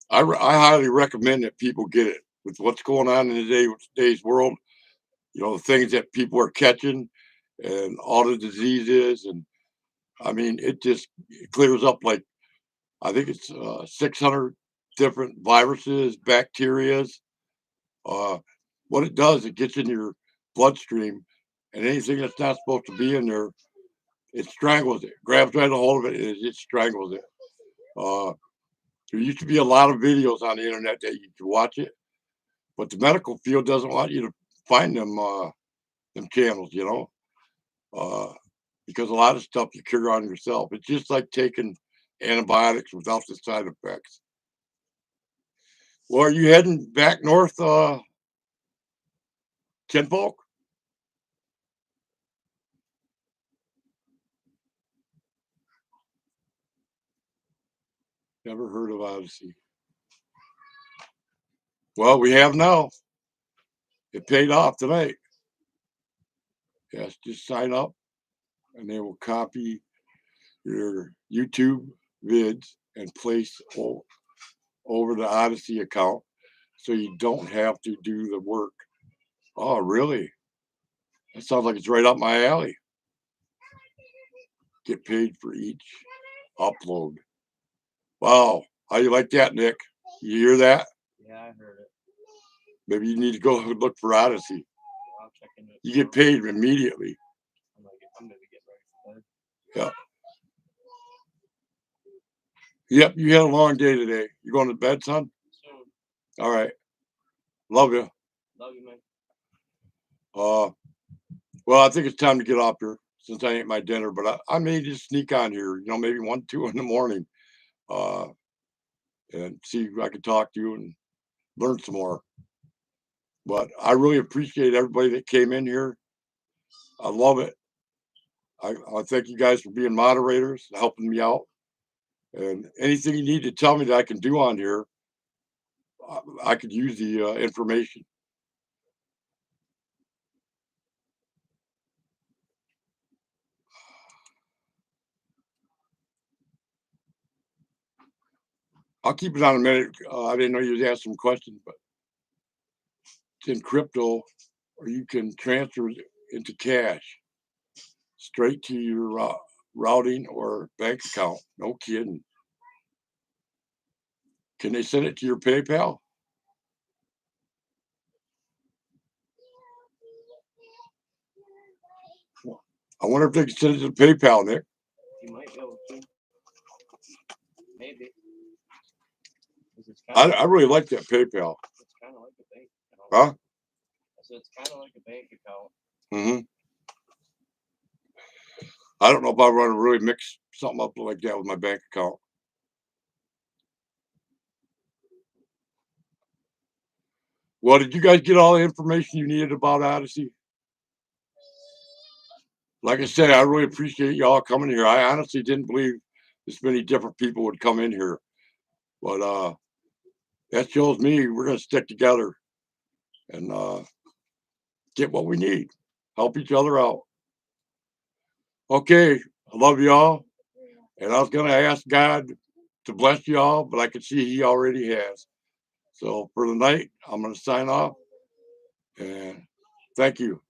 I highly recommend that people get it with what's going on in today's world. The things that people are catching and all the diseases. And I mean, it clears up like, I think it's 600 different viruses, bacterias. What it does, it gets in your bloodstream, and anything that's not supposed to be in there, it strangles it, grabs right a hold of it, and it strangles it. There used to be a lot of videos on the internet that you could watch it, but the medical field doesn't want you to find them channels, because a lot of stuff you cure on yourself. It's just like taking antibiotics without the side effects. Well, are you heading back north, Kinfolk? Never heard of Odyssey. Well, we have now. It paid off tonight. Yes, just sign up and they will copy your YouTube vids and place over the Odyssey account so you don't have to do the work. Oh, really? That sounds like it's right up my alley. Get paid for each upload. Wow. How you like that, Nick? You hear that? Yeah, I heard it. Maybe you need to go look for Odyssey. I'll check into it. You get paid immediately. I'm gonna get ready for bed. Yep, you had a long day today. You going to bed, son? Soon. All right. Love you. Love you, man. Well, I think it's time to get off here since I ate my dinner, but I may just sneak on here, maybe 1, 2 in the morning, and see if I can talk to you and learn some more. But I really appreciate everybody that came in here. I love it. I thank you guys for being moderators, helping me out. And anything you need to tell me that I can do on here, I could use the information. I'll keep it on a minute. I didn't know you was asking some questions, but it's in crypto, or you can transfer it into cash straight to your routing or bank account. No kidding. Can they send it to your PayPal? I wonder if they can send it to PayPal, Nick. You might be able to. Maybe. 'Cause it's I really like that PayPal. It's kind of like a bank account. Huh? So it's kind of like a bank account. Mm-hmm. I don't know if I want to really mix something up like that with my bank account. Well, did you guys get all the information you needed about Odyssey? Like I said, I really appreciate y'all coming here. I honestly didn't believe this many different people would come in here. But that shows me we're going to stick together and get what we need. Help each other out. Okay, I love y'all. And I was going to ask God to bless y'all, but I can see he already has. So for the night, I'm going to sign off. And thank you.